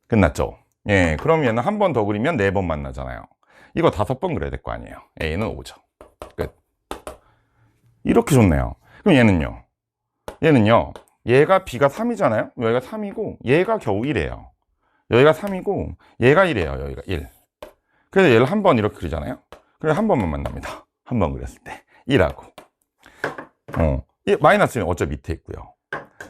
끝났죠? 예, 그러면 한 번 더 그리면 4번 만나잖아요. 이거 5번 그려야 될 거 아니에요. A는 5죠. 끝. 이렇게 좋네요. 그럼 얘는요 얘가 B가 3이잖아요. 여기가 3이고 얘가 겨우 1이에요. 여기가 3이고 얘가 1이에요. 여기가 1. 그래서 얘를 한 번 이렇게 그리잖아요. 그래서 한 번만 만납니다. 한 번 그렸을 때 1하고 이 마이너스는 어차피 밑에 있고요.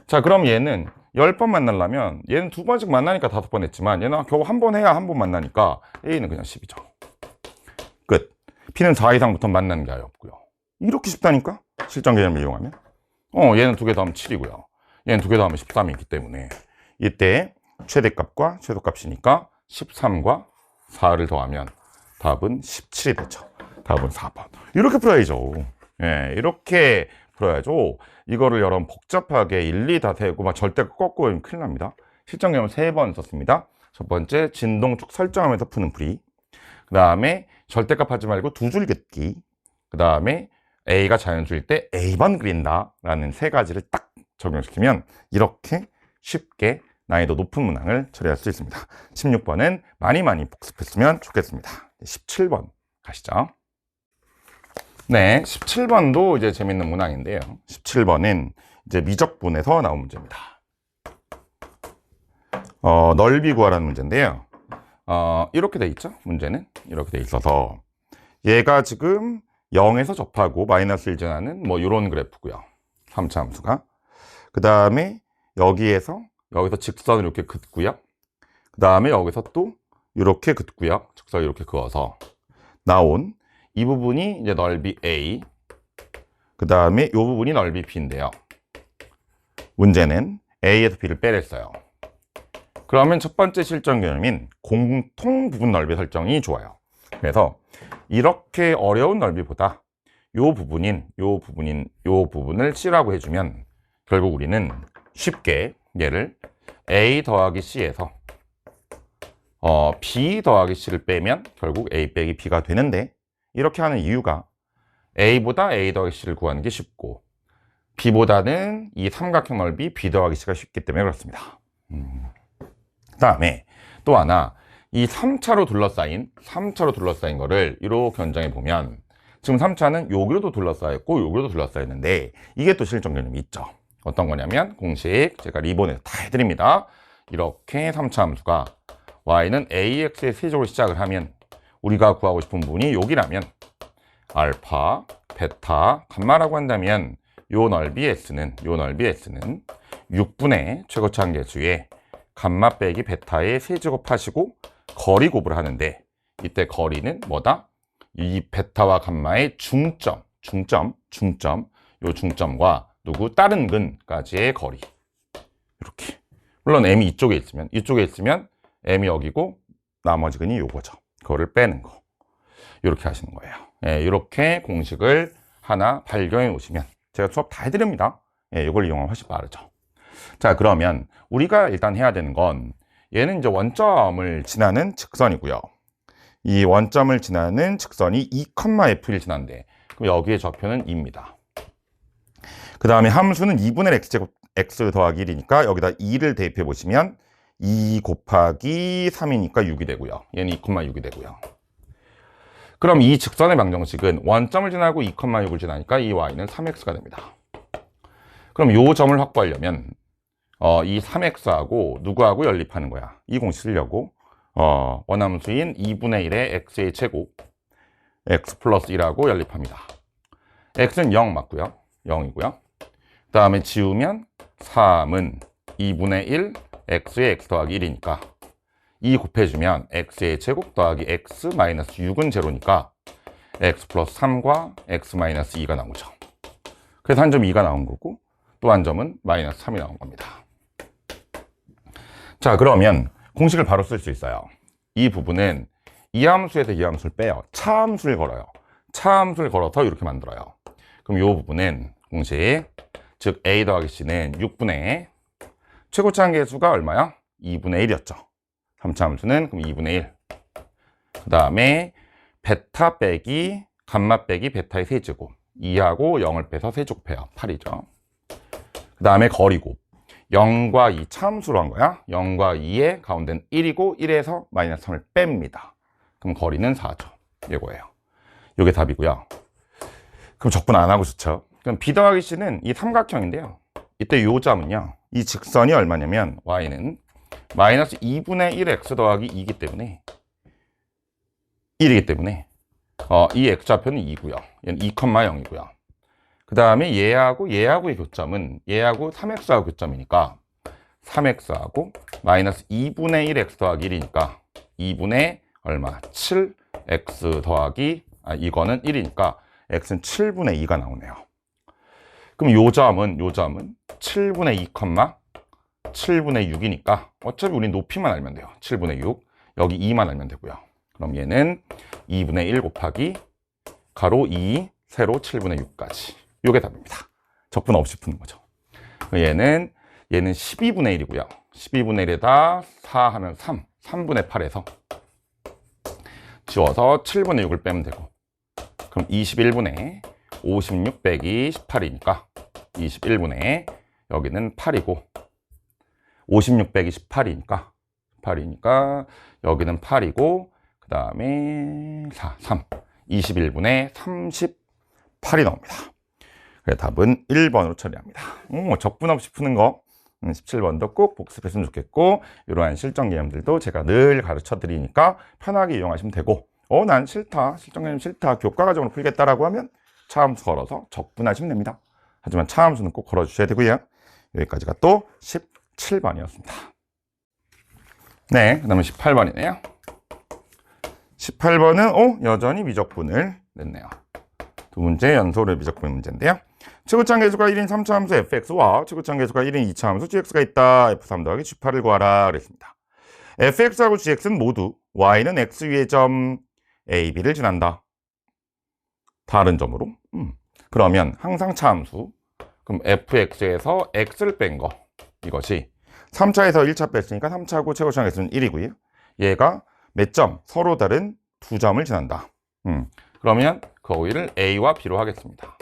자, 그럼 얘는 10번 만나려면 얘는 2번씩 만나니까 5번 했지만 얘는 겨우 한 번 해야 한 번 만나니까 A는 그냥 10이죠. 끝. P는 4 이상부터 만나는 게 아예 없고요. 이렇게 쉽다니까? 실전 개념을 이용하면. 얘는 2개 더하면 7이고요. 얘는 2개 더하면 13이기 때문에 이때 최대값과 최소값이니까 13과 4를 더하면 답은 17이 되죠. 답은 4번. 이렇게 풀어야죠. 예, 이렇게 풀어야죠. 이거를 여러분 복잡하게 1, 2 다 세고 막 절대값 꺾고 하면 큰일 납니다. 실전 개념 3번 썼습니다. 첫 번째, 진동축 설정하면서 푸는 풀이. 그 다음에 절대값 하지 말고 2줄 긋기. 그 다음에 A가 자연수일 때 A번 그린다 라는 3가지를 딱 적용시키면 이렇게 쉽게 난이도 높은 문항을 처리할 수 있습니다. 16번은 많이 복습했으면 좋겠습니다. 17번 가시죠. 네, 17번도 이제 재밌는 문항인데요. 17번은 이제 미적분에서 나온 문제입니다. 넓이 구하라는 문제인데요. 이렇게 돼 있죠? 문제는 이렇게 돼 있어서 얘가 지금 0에서 접하고 마이너스 1 지나는 뭐 이런 그래프고요. 3차 함수가. 그 다음에 여기서 직선을 이렇게 긋고요. 그 다음에 여기서 또 이렇게 긋고요. 직선을 이렇게 그어서 나온 이 부분이 이제 넓이 A, 그 다음에 이 부분이 넓이 B인데요. 문제는 A에서 B를 빼냈어요. 그러면 첫 번째 실전 개념인 공통 부분 넓이 설정이 좋아요. 그래서 이렇게 어려운 넓이보다 요 부분을 C라고 해주면 결국 우리는 쉽게 얘를 A 더하기 C에서 B 더하기 C를 빼면 결국 A 빼기 B가 되는데, 이렇게 하는 이유가 A보다 A 더하기 C를 구하는 게 쉽고 B보다는 이 삼각형 넓이 B 더하기 C가 쉽기 때문에 그렇습니다. 그 다음에 또 하나, 이 3차로 둘러싸인 거를 이렇게 견장해 보면 지금 3차는 여기로도 둘러싸였고 여기로도 둘러싸였는데 이게 또 실전 개념이 있죠. 어떤 거냐면 공식 제가 리본에서 다 해드립니다. 이렇게 3차 함수가 y는 ax의 세제곱으로 시작을 하면 우리가 구하고 싶은 부분이 여기라면 알파, 베타, 감마라고 한다면 요 넓이 s는 6분의 최고차항계수에 감마 빼기 베타의 세제곱 하시고 거리 곱을 하는데, 이때 거리는 뭐다? 이 베타와 감마의 중점, 요 중점과 누구 다른 근까지의 거리. 이렇게. 물론 m이 이쪽에 있으면 m이 여기고 나머지 근이 요거죠. 그거를 빼는 거. 이렇게 하시는 거예요. 예, 이렇게 공식을 하나 발견해 놓으시면 제가 수업 다 해드립니다. 예, 이걸 이용하면 훨씬 빠르죠. 자, 그러면 우리가 일단 해야 되는 건 얘는 이제 원점을 지나는 직선이고요. 이 원점을 지나는 직선이 2,F를 지난데 그럼 여기에 좌표는 2입니다. 그 다음에 함수는 2분의 x제곱 x 더하기 1이니까 여기다 2를 대입해 보시면 2 곱하기 3이니까 6이 되고요. 얘는 2,6이 되고요. 그럼 이 직선의 방정식은 원점을 지나고 2,6을 지나니까 이 y는 3x가 됩니다. 그럼 이 점을 확보하려면 이 3x하고 누구하고 연립하는 거야? 이 공식 쓰려고 원함수인 2분의 1의 x의 제곱 x 플러스 1하고 연립합니다. x는 0 맞고요. 0이고요. 그 다음에 지우면 3은 2분의 1 x의 x 더하기 1이니까 2 곱해주면 x의 제곱 더하기 x 마이너스 6은 제로니까 x 플러스 3과 x 마이너스 2가 나오죠. 그래서 한 점 2가 나온 거고 또 한 점은 마이너스 3이 나온 겁니다. 자, 그러면 공식을 바로 쓸 수 있어요. 이 부분은 이 함수에서 이 함수를 빼요. 차함수를 걸어요. 차함수를 걸어서 이렇게 만들어요. 그럼 이 부분은 공식, 즉 a 더하기 c는 6분의 최고차항계수가 얼마야? 2분의 1이었죠. 3차 함수는 그럼 2분의 1. 그 다음에 베타 빼기 감마 빼기 베타의 세제곱 2하고 0을 빼서 세제곱해요. 8이죠. 그 다음에 거리곱 0과 2 차함수로 한 거야. 0과 2의 가운데는 1이고 1에서 마이너스 3을 뺍니다. 그럼 거리는 4죠. 이거예요. 이게 답이고요. 그럼 적분 안 하고 좋죠. 그럼 B 더하기 C는 이 삼각형인데요. 이때 요 점은요. 이 직선이 얼마냐면 y는 마이너스 2분의 1x 더하기 2이기 때문에 1이기 때문에 이 x좌표는 2고요. 얘는 2,0이고요. 그 다음에 얘하고의 교점은 얘하고 3x하고 교점이니까 3x하고 마이너스 2분의 1x 더하기 1이니까 2분의 얼마? 7x 더하기 이거는 1이니까 x는 7분의 2가 나오네요. 그럼 요 점은 7분의 2, 7분의 6이니까 어차피 우리 높이만 알면 돼요. 7분의 6 여기 2만 알면 되고요. 그럼 얘는 2분의 1 곱하기 가로 2 세로 7분의 6까지 요게 답입니다. 적분 없이 푸는 거죠. 얘는 12분의 1이고요. 12분의 1에다 4 하면 3분의 8에서 지워서 7분의 6을 빼면 되고 그럼 21분의 56 빼기 18이니까 21분의 여기는 8이고 56 빼기 18이니까 여기는 8이고 그 다음에 3 21분의 38이 나옵니다. 그래서 답은 1번으로 처리합니다. 적분 없이 푸는 거 17번도 꼭 복습했으면 좋겠고 이러한 실전 개념들도 제가 늘 가르쳐 드리니까 편하게 이용하시면 되고 난 싫다, 실전 개념 싫다, 교과 과정으로 풀겠다라고 하면 차함수 걸어서 적분하시면 됩니다. 하지만 차함수는 꼭 걸어주셔야 되고요. 여기까지가 또 17번이었습니다. 네, 그 다음에 18번이네요. 18번은 여전히 미적분을 냈네요. 두 문제 연속으로 미적분 문제인데요. 최고점 계수가 1인 3차 함수 fx와 최고점 계수가 1인 2차 함수 gx가 있다. f3 더하기 g8을 구하라 그랬습니다. fx하고 gx는 모두 y는 x 위의 점 a, b를 지난다. 다른 점으로. 그러면 항상 차함수. 그럼 fx에서 x를 뺀 거. 이것이 3차에서 1차 뺐으니까 3차하고 최고점 계수는 1이고요. 얘가 몇 점? 서로 다른 두 점을 지난다. 그러면 거기를 a와 b로 하겠습니다.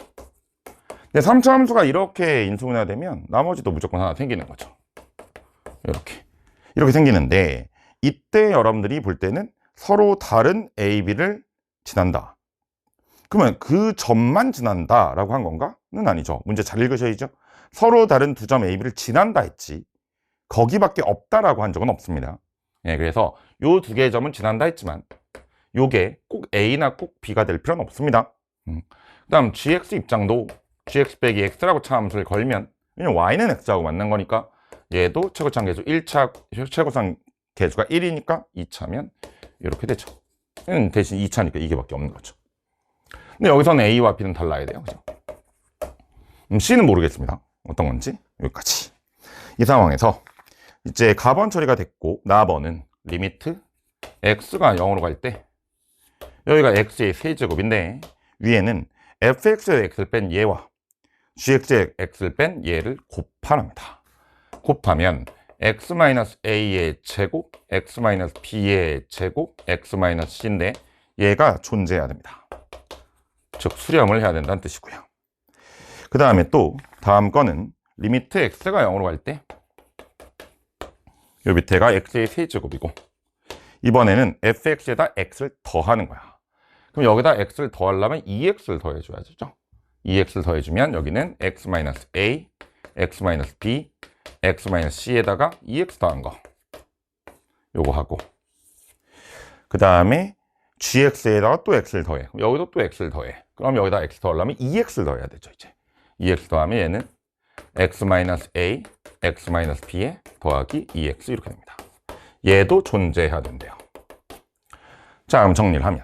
근데 3차 함수가 이렇게 인수분해가 되면 나머지도 무조건 하나 생기는 거죠. 이렇게 생기는데 이때 여러분들이 볼 때는 서로 다른 a, b를 지난다. 그러면 그 점만 지난다 라고 한 건가? 는 아니죠. 문제 잘 읽으셔야죠. 서로 다른 두 점 a, b를 지난다 했지 거기밖에 없다라고 한 적은 없습니다. 그래서 요 두 개의 점은 지난다 했지만 요게 꼭 a나 꼭 b가 될 필요는 없습니다. 그 다음 gx 입장도 gx 빼기 x라고 차함수를 걸면 왜냐면 y는 x하고 만난 거니까 얘도 최고점 계수 1차 최고점 계수가 1이니까 2차면 이렇게 되죠. 대신 2차니까 이게밖에 없는 거죠. 근데 여기서는 a와 b는 달라야 돼요. 그죠? c는 모르겠습니다. 어떤 건지 여기까지. 이 상황에서 이제 가번 처리가 됐고 나번은 리미트 x가 0으로 갈 때 여기가 x의 세제곱인데 위에는 fx의 x를 뺀 얘와 gx의 x를 뺀 얘를 곱하랍니다. 곱하면 x-a의 제곱, x-b의 제곱, x-c인데 얘가 존재해야 됩니다. 즉 수렴을 해야 된다는 뜻이고요. 그 다음에 또 다음 거는 리미트 x가 0으로 갈 때 요 밑에가 x의 세제곱이고 이번에는 fx에다 x를 더하는 거야. 그럼 여기다 x를 더하려면 2x를 더해줘야죠. 2x를 더해주면 여기는 x-a, x-b, x-c에다가 2x 더한 거 요거 하고 그 다음에 gx에다가 또 x를 더해. 여기도 또 x를 더해. 그럼 여기다 x 더하려면 2x를 더해야 되죠. 이제 2x 더하면 얘는 x-a, x-b에 더하기 2x 이렇게 됩니다. 얘도 존재해야 된대요. 자, 그럼 정리를 하면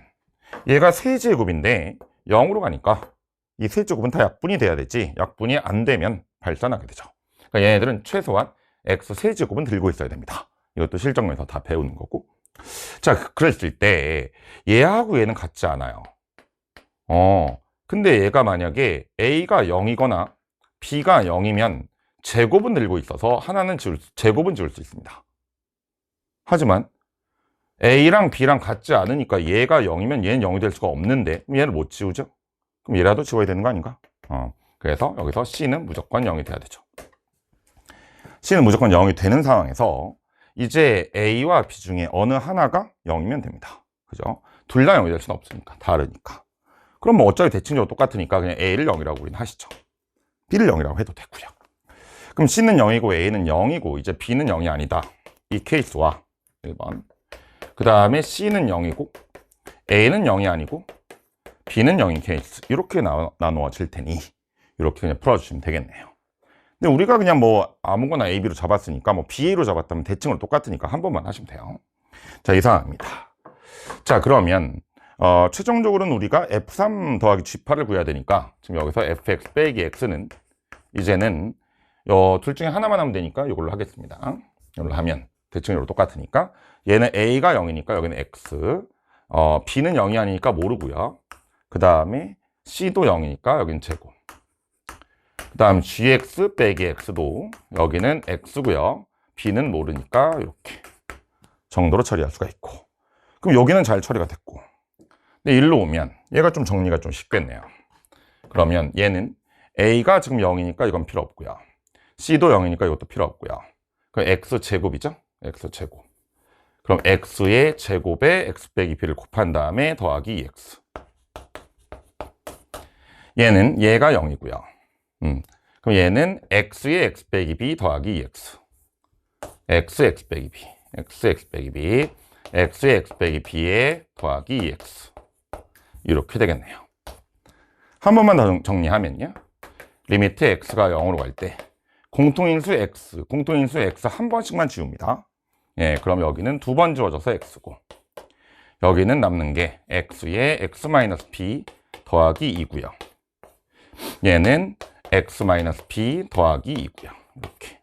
얘가 세제곱인데 0으로 가니까 이 세제곱은 다 약분이 돼야 되지 약분이 안 되면 발산하게 되죠. 그러니까 얘네들은 최소한 x 세제곱은 들고 있어야 됩니다. 이것도 실전에서 다 배우는 거고. 자, 그랬을 때 얘하고 얘는 같지 않아요. 근데 얘가 만약에 a가 0이거나 b가 0이면 제곱은 들고 있어서 하나는 제곱은 지울 수 있습니다. 하지만 a랑 b랑 같지 않으니까 얘가 0이면 얘는 0이 될 수가 없는데 얘를 못 지우죠? 그럼 얘라도 지워야 되는 거 아닌가? 그래서 여기서 c는 무조건 0이 돼야 되죠. c는 무조건 0이 되는 상황에서 이제 a와 b 중에 어느 하나가 0이면 됩니다. 그죠? 둘 다 0이 될 수는 없으니까 다르니까. 그럼 뭐 어차피 대칭적으로 똑같으니까 그냥 a를 0이라고 우리는 하시죠. b를 0이라고 해도 되고요. 그럼 c는 0이고 a는 0이고 이제 b는 0이 아니다. 이 케이스와 1번 그 다음에 c는 0이고 A는 0이 아니고 B는 0인 케이스 이렇게 나누어질 테니 이렇게 그냥 풀어주시면 되겠네요. 근데 우리가 그냥 뭐 아무거나 A, B로 잡았으니까 뭐 B, A로 잡았다면 대칭으로 똑같으니까 한 번만 하시면 돼요. 자, 이 상황입니다. 자, 그러면 최종적으로는 우리가 F3 더하기 G8을 구해야 되니까 지금 여기서 fx 빼기 x는 이제는 둘 중에 하나만 하면 되니까 이걸로 하겠습니다. 이걸로 하면 대칭으로 똑같으니까 얘는 A가 0이니까 여기는 x, B는 0이 아니니까 모르고요. 그 다음에 C도 0이니까 여기는 제곱. 그 다음 gx 빼기 x도 여기는 x고요. B는 모르니까 이렇게 정도로 처리할 수가 있고. 그럼 여기는 잘 처리가 됐고. 근데 일로 오면 얘가 좀 정리가 좀 쉽겠네요. 그러면 얘는 A가 지금 0이니까 이건 필요 없고요. C도 0이니까 이것도 필요 없고요. 그럼 x제곱이죠? x제곱. 그럼 x의 제곱에 x 빼기 b를 곱한 다음에 더하기 2x. 얘가 0이고요. 그럼 얘는 x의 x 빼기 b 더하기 2x. x 빼기 b. x 빼기 b. x의 x 빼기 b에 더하기 2x. 이렇게 되겠네요. 한 번만 더 정리하면요. 리미트 x가 0으로 갈 때 공통인수 x 한 번씩만 지웁니다. 예, 그럼 여기는 두 번 지워져서 x고 여기는 남는 게 x의 x-b 더하기 2고요. 얘는 x-b 더하기 2고요. 이렇게.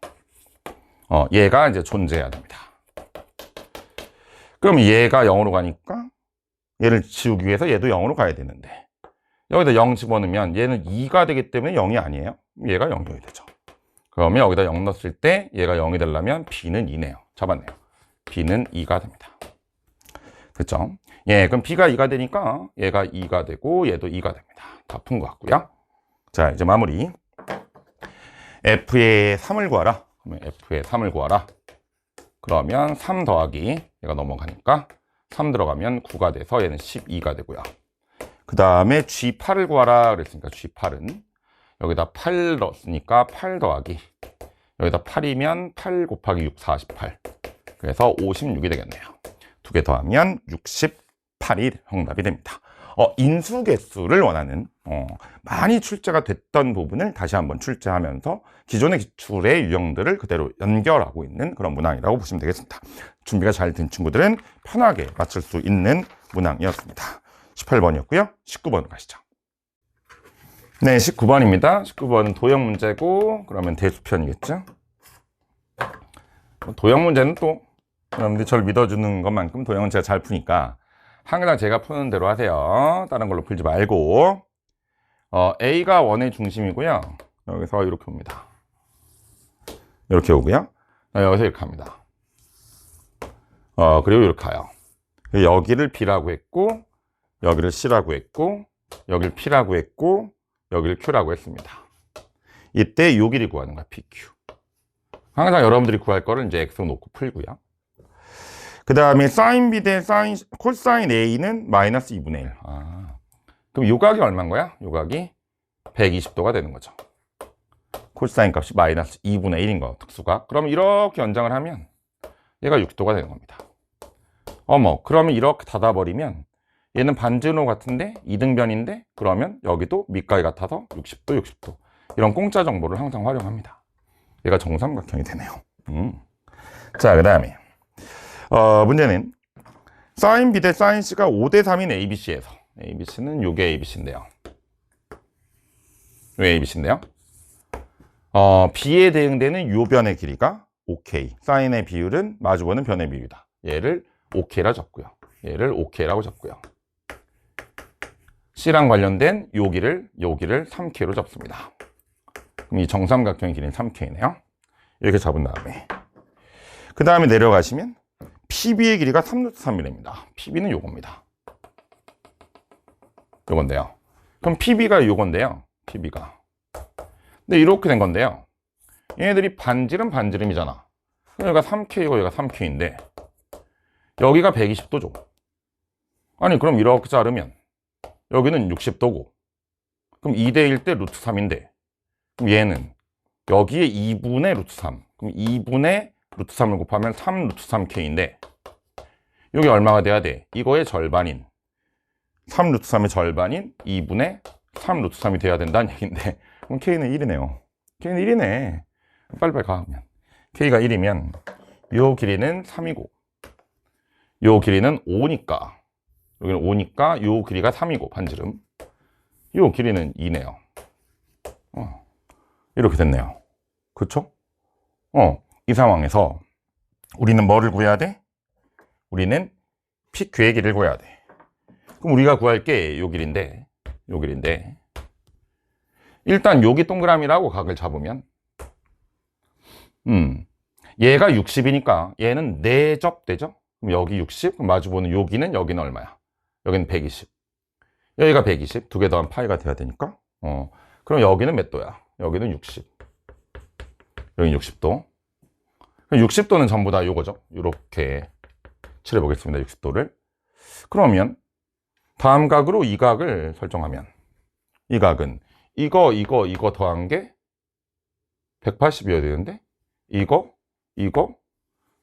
얘가 이제 존재해야 됩니다. 그럼 얘가 0으로 가니까 얘를 지우기 위해서 얘도 0으로 가야 되는데 여기다 0 집어넣으면 얘는 2가 되기 때문에 0이 아니에요. 얘가 0이 되죠. 그러면 여기다 0 넣었을 때 얘가 0이 되려면 B는 2네요. 잡았네요. B는 2가 됩니다. 됐죠? 예, 그럼 B가 2가 되니까 얘가 2가 되고 얘도 2가 됩니다. 다 푼 것 같고요. 자, 이제 마무리. F의 3을 구하라. 그러면 F의 3을 구하라. 그러면 3 더하기 얘가 넘어가니까 3 들어가면 9가 돼서 얘는 12가 되고요. 그 다음에 G8을 구하라 그랬으니까 G8은 여기다 8 넣었으니까 8 더하기 여기다 8이면 8 곱하기 6, 48. 그래서 56이 되겠네요. 두 개 더하면 68이 정답이 됩니다. 인수개수를 원하는 많이 출제가 됐던 부분을 다시 한번 출제하면서 기존의 기출의 유형들을 그대로 연결하고 있는 그런 문항이라고 보시면 되겠습니다. 준비가 잘 된 친구들은 편하게 맞출 수 있는 문항이었습니다. 18번이었고요. 19번 가시죠. 네, 19번입니다. 19번은 도형 문제고 그러면 대수편이겠죠. 도형 문제는 또 여러분들이 저를 믿어주는 것만큼 도형은 제가 잘 푸니까 항상 제가 푸는 대로 하세요. 다른 걸로 풀지 말고. A가 원의 중심이고요. 여기서 이렇게 옵니다. 이렇게 오고요. 여기서 이렇게 합니다. 그리고 이렇게 가요. 여기를 B라고 했고 여기를 C라고 했고 여기를 P라고 했고 여기를 Q라고 했습니다. 이때 요 길이 구하는 거야. PQ. 항상 여러분들이 구할 거를 이제 X 놓고 풀고요. 그 다음에 사인 B 대 콜사인 A는 마이너스 2분의 1. 그럼 요각이 얼마인 거야? 요각이 120도가 되는 거죠. 콜사인 값이 마이너스 2분의 1인 거, 특수각. 그럼 이렇게 연장을 하면 얘가 6도가 되는 겁니다. 그러면 이렇게 닫아버리면 얘는 반지름 같은데 이등변인데 그러면 여기도 밑가위 같아서 60도, 60도. 이런 공짜 정보를 항상 활용합니다. 얘가 정삼각형이 되네요. 자, 그 다음에 문제는 사인 B 대 사인 C가 5대 3인 ABC에서 ABC는 요게 ABC인데요. 왜 ABC인데요? B에 대응되는 요 변의 길이가 OK. 사인의 비율은 마주보는 변의 비율이다. 얘를 OK라 적고요. 얘를 OK라고 적고요. C랑 관련된 요 길을 3K로 잡습니다. 그럼 이 정삼각형의 길이는 3K네요. 이렇게 잡은 다음에 그 다음에 내려가시면 PB의 길이가 3루트3이랍니다. PB는 요겁니다. 요건데요. 그럼 PB가 요건데요. PB가. 근데 이렇게 된 건데요. 얘네들이 반지름이잖아. 여기가 3K고 여기가 3K인데 여기가 120도죠. 아니 그럼 이렇게 자르면 여기는 60도고 그럼 2대1 때 루트 3인데 그럼 얘는 여기에 2분의 루트 3 그럼 2분의 루트 3을 곱하면 3 루트 3K인데 여기 얼마가 돼야 돼? 이거의 절반인 3 루트 3의 절반인 2분의 3 루트 3이 돼야 된다는 얘기인데, 그럼 K는 1이네요. K는 1이네. 빨리빨리 가면. K가 1이면, 요 길이는 3이고, 요 길이는 5니까, 여기는 5니까 요 길이가 3이고, 반지름. 요 길이는 2네요. 이렇게 됐네요. 그쵸? 이 상황에서 우리는 뭐를 구해야 돼? 우리는 PQ의 길이를 구해야 돼. 그럼 우리가 구할 게 요 길인데, 일단 여기 동그라미라고 각을 잡으면, 얘가 60이니까 얘는 4접 되죠? 그럼 여기 60, 그럼 마주보는 여기는 얼마야? 여기는 120. 여기가 120, 두 개 더한 파이가 돼야 되니까. 그럼 여기는 몇 도야? 여기는 60. 여기 60도. 60도는 전부 다 요거죠. 이렇게 칠해 보겠습니다. 60도를. 그러면 다음 각으로 이 각을 설정하면, 이 각은 이거 더한 게 180이어야 되는데,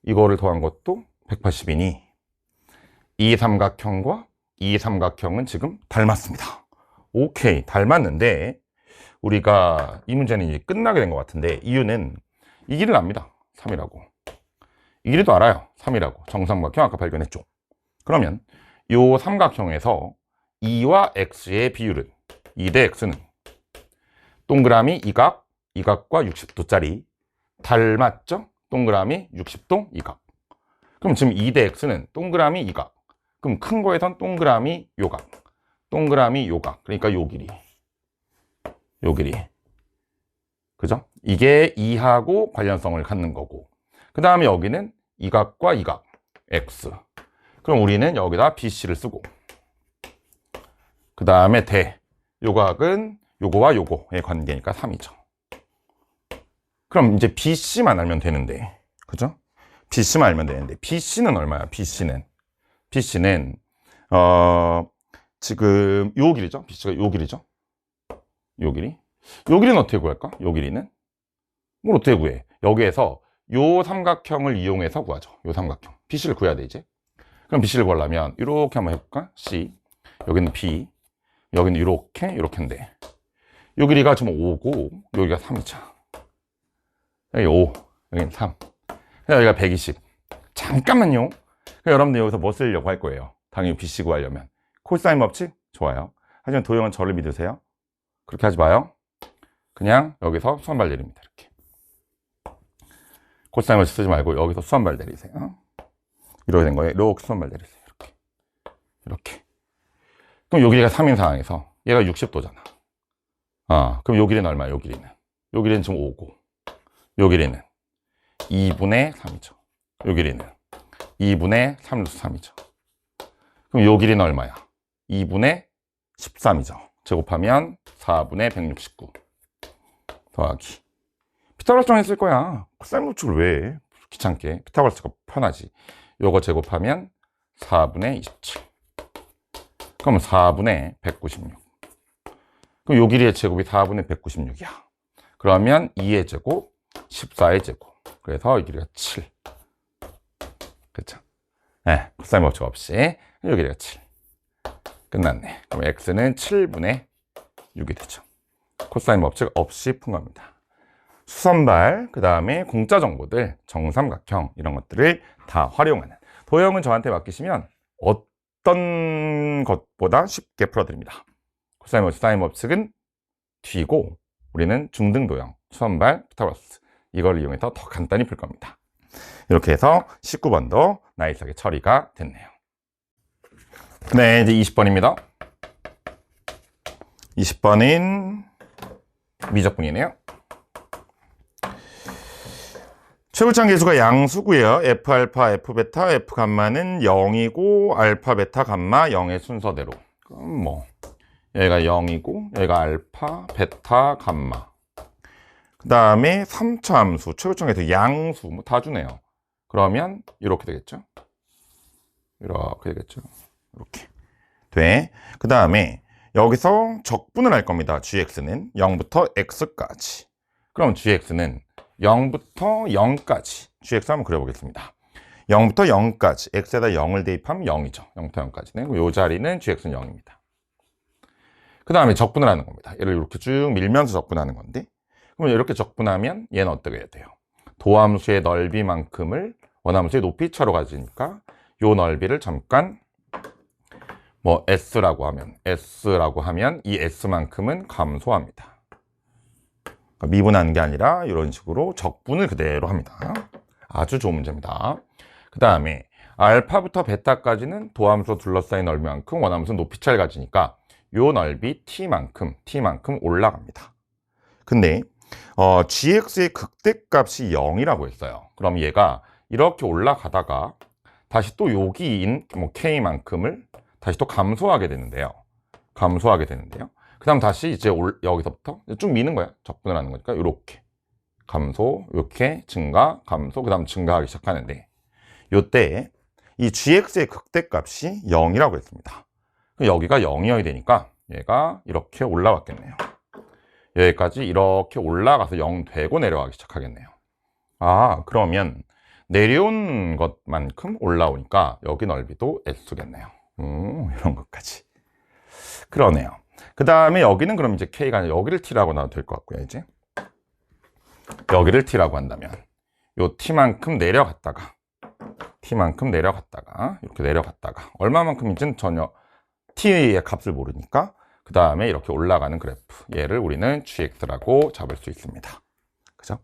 이거를 더한 것도 180이니 이 삼각형과 이 삼각형은 지금 닮았습니다. 오케이, 닮았는데 우리가 이 문제는 이제 끝나게 된 것 같은데, 이유는 이 길이를 압니다. 3이라고. 이 길이도 알아요. 3이라고. 정삼각형 아까 발견했죠. 그러면 이 삼각형에서 2와 x의 비율은, 2 대 x는 동그라미 이 각과 60도짜리 닮았죠? 동그라미 60도 이 각. 그럼 지금 2 대 x는 동그라미 이 각. 그럼 큰 거에선 동그라미 요 각. 동그라미 요 각. 그러니까 요 길이. 그죠? 이게 2하고 관련성을 갖는 거고. 그 다음에 여기는 이 각과 이 각. x. 그럼 우리는 여기다 BC를 쓰고. 그 다음에 요 각은 요거와 요거의 관계니까 3이죠. 그럼 이제 BC만 알면 되는데, 그죠? BC만 알면 되는데, BC는 얼마야? BC는 지금 요 길이죠? BC가 요 길이죠? 요 길이는 어떻게 구할까? 요 길이는 뭘 어떻게 구해? 여기에서 요 삼각형을 이용해서 구하죠. 요 삼각형 BC를 구해야 돼. 이제 그럼 BC를 구하려면 이렇게 한번 해볼까? C, 여기는 B, 여기는 이렇게인데, 요 길이가 지금 5고 여기가 3이죠. 여기 5, 여기는 3, 여기가 120. 잠깐만요. 여러분들 여기서 뭐 쓰려고 할 거예요? 당연히 BC 구하려면 코사인 법칙? 좋아요. 하지만 도형은 저를 믿으세요. 그렇게 하지 마요. 그냥 여기서 수한발 내립니다. 이렇게 코사인 법칙 쓰지 말고 여기서 수한발 내리세요. 이렇게 된 거예요. 이렇게 수한발 내리세요. 이렇게. 그럼 요 길이가 3인 상황에서 얘가 60도잖아. 그럼 요 길이는 얼마야? 요 길이는 지금 5고, 요 길이는 2분의 3이죠. 요 길이는 2분의 3 루트 3이죠. 그럼 요 길이는 얼마야? 2분의 13이죠. 제곱하면 4분의 169 더하기. 피타고라스 정했을 거야. 코사인 법칙을 왜 해? 귀찮게. 피타고라스가 편하지. 요거 제곱하면 4분의 27. 그럼 4분의 196. 그럼 요 길이의 제곱이 4분의 196이야. 그러면 2의 제곱, 14의 제곱. 그래서 이 길이가 7. 그쵸? 네, 코사인 법칙 없이 요 길이가 7. 끝났네. 그럼 x는 7분의 6이 되죠. 코사인 법칙 없이 푼 겁니다. 수선발, 그 다음에 공짜 정보들, 정삼각형 이런 것들을 다 활용하는, 도형은 저한테 맡기시면 어떤 것보다 쉽게 풀어드립니다. 코사인 법칙, 사인 법칙은 뒤고 우리는 중등 도형, 수선발, 피타고라스 이걸 이용해서 더 간단히 풀 겁니다. 이렇게 해서 19번도 나이스하게 처리가 됐네요. 네, 이제 20번입니다. 20번인 미적분이네요. 최고점 계수가 양수고요. F알파, F베타, F감마는 0이고 알파, 베타, 감마 0의 순서대로. 그럼 뭐 여기가 0이고 여기가 알파, 베타, 감마. 그 다음에 3차 함수, 최고점 계수 양수 뭐 다 주네요. 그러면 이렇게 되겠죠. 이렇게 돼. 그 다음에 여기서 적분을 할 겁니다. gx는 0부터 x까지. 그럼 gx는 0부터 0까지 gx 한번 그려보겠습니다. 0부터 0까지 x에다 0을 대입하면 0이죠. 0부터 0까지는. 이 자리는 gx는 0입니다. 그 다음에 적분을 하는 겁니다. 얘를 이렇게 쭉 밀면서 적분하는 건데, 그럼 이렇게 적분하면 얘는 어떻게 해야 돼요? 도함수의 넓이만큼을 원함수의 높이차로 가지니까 요 넓이를 잠깐 뭐 s라고 하면 이 s만큼은 감소합니다. 그러니까 미분하는 게 아니라 이런 식으로 적분을 그대로 합니다. 아주 좋은 문제입니다. 그 다음에 알파부터 베타까지는 도함수로 둘러싸인 넓이만큼 원함수 높이차를 가지니까 요 넓이 t만큼 올라갑니다. 근데 gx의 극대값이 0이라고 했어요. 그럼 얘가 이렇게 올라가다가 다시 또 여기인 뭐 k만큼을 다시 또 감소하게 되는데요. 그 다음 다시 이제 여기서부터 쭉 미는 거야. 적분을 하는 거니까 이렇게 감소, 이렇게 증가, 감소, 그 다음 증가하기 시작하는데, 요때 이 gx의 극대값이 0이라고 했습니다. 여기가 0이어야 되니까 얘가 이렇게 올라왔겠네요. 여기까지 이렇게 올라가서 0 되고 내려가기 시작하겠네요. 아, 그러면 내려온 것만큼 올라오니까 여기 넓이도 s겠네요. 이런 것까지. 그러네요. 그 다음에 여기는 그럼 이제 k가 아니라 여기를 t라고 놔도 될 것 같고요. 이제 여기를 t라고 한다면 요 t만큼 내려갔다가 이렇게 내려갔다가 얼마만큼인지는 전혀 t의 값을 모르니까 그 다음에 이렇게 올라가는 그래프, 얘를 우리는 gx라고 잡을 수 있습니다. 그죠?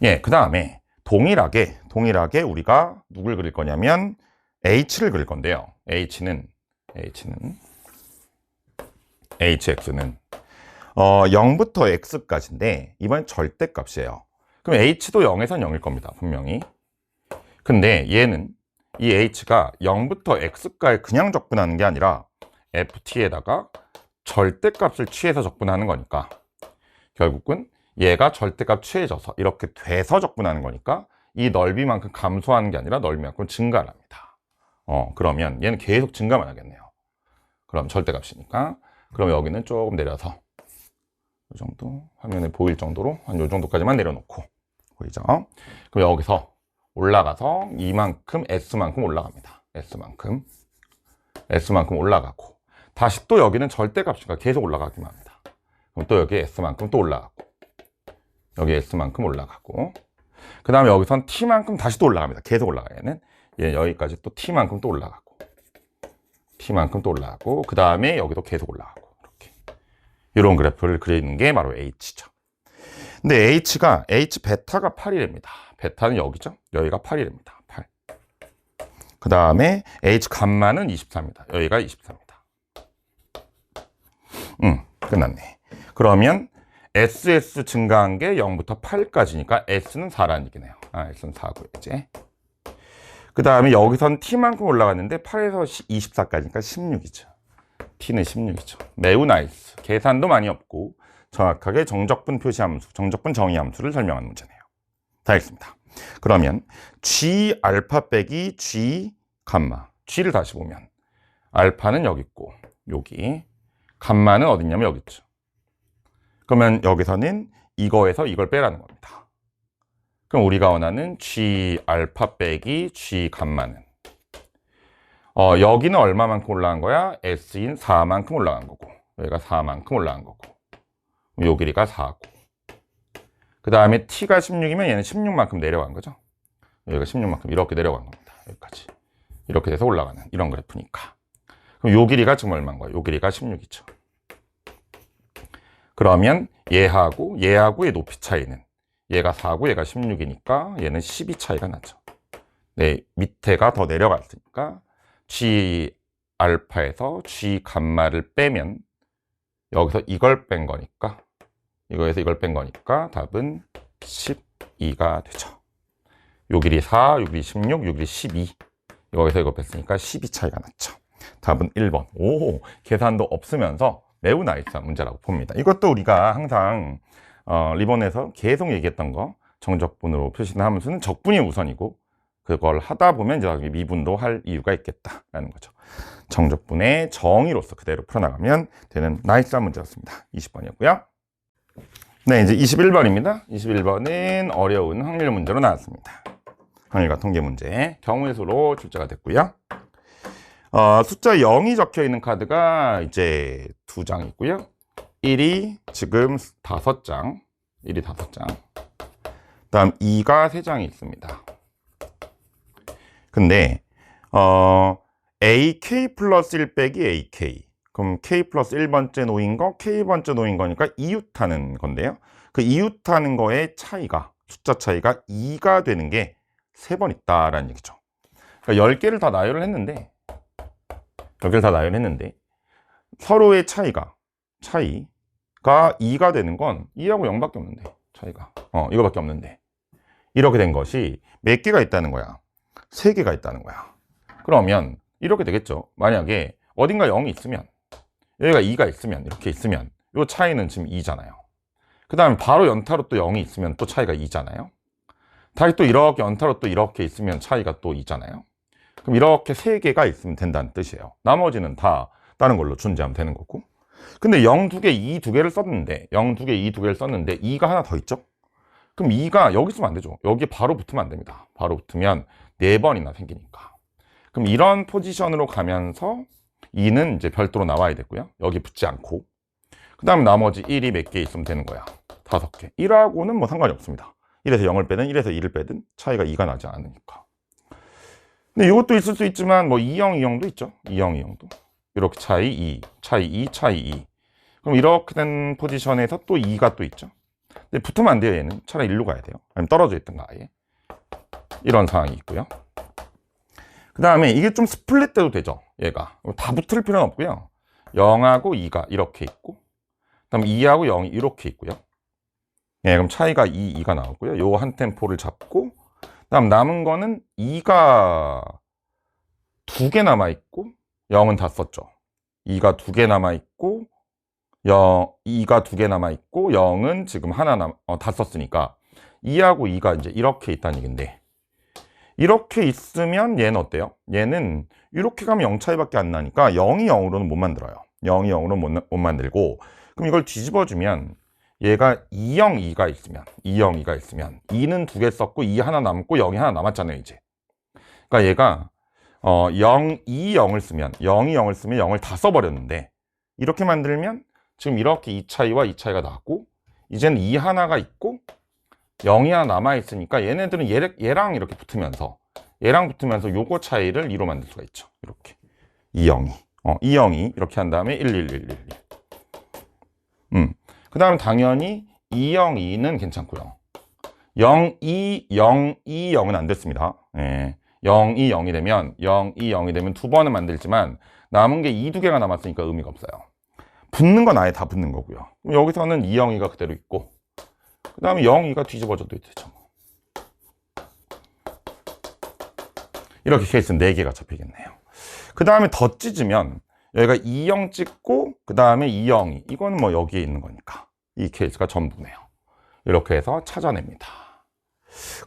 예, 그 다음에 동일하게 우리가 누굴 그릴 거냐면 h를 그릴 건데요. hx는 0부터 x까지인데 이번엔 절대값이에요. 그럼 h도 0에선 0일 겁니다. 분명히. 근데 얘는 이 h가 0부터 x까지 그냥 적분하는 게 아니라 ft에다가 절대값을 취해서 적분하는 거니까 결국은 얘가 절대값 취해져서 이렇게 돼서 적분하는 거니까 이 넓이만큼 감소하는 게 아니라 넓이만큼 증가를 합니다. 그러면 얘는 계속 증가만 하겠네요. 그럼 절대값이니까. 그럼 여기는 조금 내려서 이 정도 화면에 보일 정도로 한 이 정도까지만 내려놓고, 보이죠? 그럼 여기서 올라가서 이만큼 s만큼 올라갑니다. s만큼 올라가고 다시 또 여기는 절대값이니까 계속 올라가기만 합니다. 그럼 또 여기 s만큼 또 올라가고 여기 s만큼 올라가고 그 다음에 여기선 t만큼 다시 또 올라갑니다. 계속 올라가요. 얘는 여기까지 또 t만큼 또 올라가고 그 다음에 여기도 계속 올라가고 이렇게 이런 그래프를 그리는 게 바로 h죠. 근데 h 베타가 8이랍니다. 베타는 여기죠. 여기가 8이랍니다. 8. 그 다음에 h 감마는 24입니다. 여기가 24입니다. 끝났네. 그러면 SS 증가한 게 0부터 8까지니까 S는 4라는 얘기네요. S는 4고 이제. 그 다음에 여기선 T만큼 올라갔는데 8에서 24까지니까 16이죠. T는 16이죠. 매우 나이스. 계산도 많이 없고 정확하게 정적분 표시함수, 정적분 정의함수를 설명하는 문제네요. 다 했습니다. 그러면 G 알파 빼기 G 감마. G를 다시 보면 알파는 여기 있고 여기 감마는 어디 있냐면 여기 있죠. 그러면 여기서는 이거에서 이걸 빼라는 겁니다. 그럼 우리가 원하는 G 알파 빼기 G 감마는 여기는 얼마만큼 올라간 거야? S인 4만큼 올라간 거고 여기가 4만큼 올라간 거고 요 길이가 4고 그 다음에 T가 16이면 얘는 16만큼 내려간 거죠. 여기가 16만큼 이렇게 내려간 겁니다. 여기까지 이렇게 돼서 올라가는 이런 그래프니까 그럼 요 길이가 지금 얼마인 거예요? 요 길이가 16이죠. 그러면 얘하고의 높이 차이는 얘가 4고 얘가 16이니까 얘는 12 차이가 나죠. 네, 밑에가 더 내려갔으니까 G 알파에서 G 감마를 빼면 여기서 이걸 뺀 거니까 이거에서 이걸 뺀 거니까 답은 12가 되죠. 요 길이 4, 요 길이 16, 요 길이 12 여기서 이거 뺐으니까 12 차이가 났죠. 답은 1번. 오, 계산도 없으면서 매우 나이스한 문제라고 봅니다. 이것도 우리가 항상 리본에서 계속 얘기했던 거 정적분으로 표시는 함수는 적분이 우선이고 그걸 하다 보면 이제 미분도 할 이유가 있겠다라는 거죠. 정적분의 정의로서 그대로 풀어나가면 되는 나이스한 문제였습니다. 20번이었고요. 네, 이제 21번입니다. 21번은 어려운 확률 문제로 나왔습니다. 평일과 통계 문제 경우의 수로 출제가 됐고요. 숫자 0이 적혀 있는 카드가 이제 2장 있고요. 1이 지금 5장, 1이 5장. 다음 2가 3장이 있습니다. 근데 AK 플러스 1 빼기 AK. 그럼 K 플러스 1번째 놓인 거, K번째 놓인 거니까 이웃하는 건데요. 그 이웃하는 거의 차이가, 숫자 차이가 2가 되는 게 3번 있다라는 얘기죠. 그러니까 10개를 다 나열을 했는데, 10개를 다 나열했는데, 서로의 차이가 2가 되는 건 2하고 0밖에 없는데, 차이가. 이거밖에 없는데. 이렇게 된 것이 몇 개가 있다는 거야? 3개가 있다는 거야. 그러면 이렇게 되겠죠. 만약에 어딘가 0이 있으면, 여기가 2가 있으면, 이렇게 있으면 이 차이는 지금 2잖아요. 그 다음에 바로 연타로 또 0이 있으면 또 차이가 2잖아요. 다시 또 이렇게 연타로 또 이렇게 있으면 차이가 또 2잖아요. 그럼 이렇게 3개가 있으면 된다는 뜻이에요. 나머지는 다 다른 걸로 존재하면 되는 거고. 근데 0, 2개, 2, 2개를 썼는데 0, 2개, 2, 2개를 썼는데 2가 하나 더 있죠? 그럼 2가 여기 있으면 안 되죠. 여기에 바로 붙으면 안 됩니다. 바로 붙으면 4번이나 생기니까. 그럼 이런 포지션으로 가면서 2는 이제 별도로 나와야 되고요. 여기 붙지 않고. 그 다음에 나머지 1이 몇 개 있으면 되는 거야. 5개. 1하고는 뭐 상관이 없습니다. 1에서 0을 빼든 1에서 2를 빼든 차이가 2가 나지 않으니까. 근데 이것도 있을 수 있지만 뭐 2형, 2형도 있죠. 2형, 2형도. 이렇게 차이 2, 차이 2, 차이 2. 그럼 이렇게 된 포지션에서 또 2가 또 있죠. 근데 붙으면 안 돼요, 얘는. 차라리 일로 가야 돼요. 아니면 떨어져 있든가 아예. 이런 상황이 있고요. 그 다음에 이게 좀 스플릿 돼도 되죠, 얘가. 다 붙을 필요는 없고요. 0하고 2가 이렇게 있고, 그 다음에 2하고 0이 이렇게 있고요. 예, 그럼 차이가 2가 나오고요. 요 한 템포를 잡고, 그 다음 남은 거는 2가 2개 남아있고, 0은 다 썼죠. 2가 2개 남아있고, 2가 2개 남아있고, 0은 지금 하나 다 썼으니까, 2하고 2가 이제 이렇게 있다는 얘기인데, 이렇게 있으면 얘는 어때요? 얘는 이렇게 가면 0 차이밖에 안 나니까 0이 0으로는 못 만들어요. 0이 0으로 못 만들고, 그럼 이걸 뒤집어주면 얘가 2형 2가 있으면 2형 2가 있으면 2는 2개 썼고 2 하나 남고 0이 하나 남았잖아요, 이제. 그러니까 얘가 0, 2, 0을 쓰면 0이 0을 쓰면 0을 다 써버렸는데, 이렇게 만들면 지금 이렇게 이 차이와 이 차이가 나고, 이제는 2 하나가 있고 0이 하나 남아있으니까 얘네들은 얘랑 이렇게 붙으면서 얘랑 붙으면서 요거 차이를 2로 만들 수가 있죠. 이렇게 2, 0이 2, 0이 이렇게 한 다음에 1, 1, 1, 1, 1. 그 다음 당연히 2, 0, 2는 괜찮고요. 0, 2, 0, 2, 0은 안 됐습니다. 예. 0, 2, 0이 되면 0, 2, 0이 되면 2번은 만들지만 남은 게 2, 2개가 남았으니까 의미가 없어요. 붙는 건 아예 다 붙는 거고요. 그럼 여기서는 2, 0, 2가 그대로 있고, 그 다음에 0, 2가 뒤집어져도 되죠. 이렇게 케이스는 4개가 잡히겠네요. 그 다음에 더 찢으면 여기가 2, 0 찍고 그 다음에 2, 0, 2. 이거는 뭐 여기에 있는 거니까 이 케이스가 전부네요. 이렇게 해서 찾아냅니다.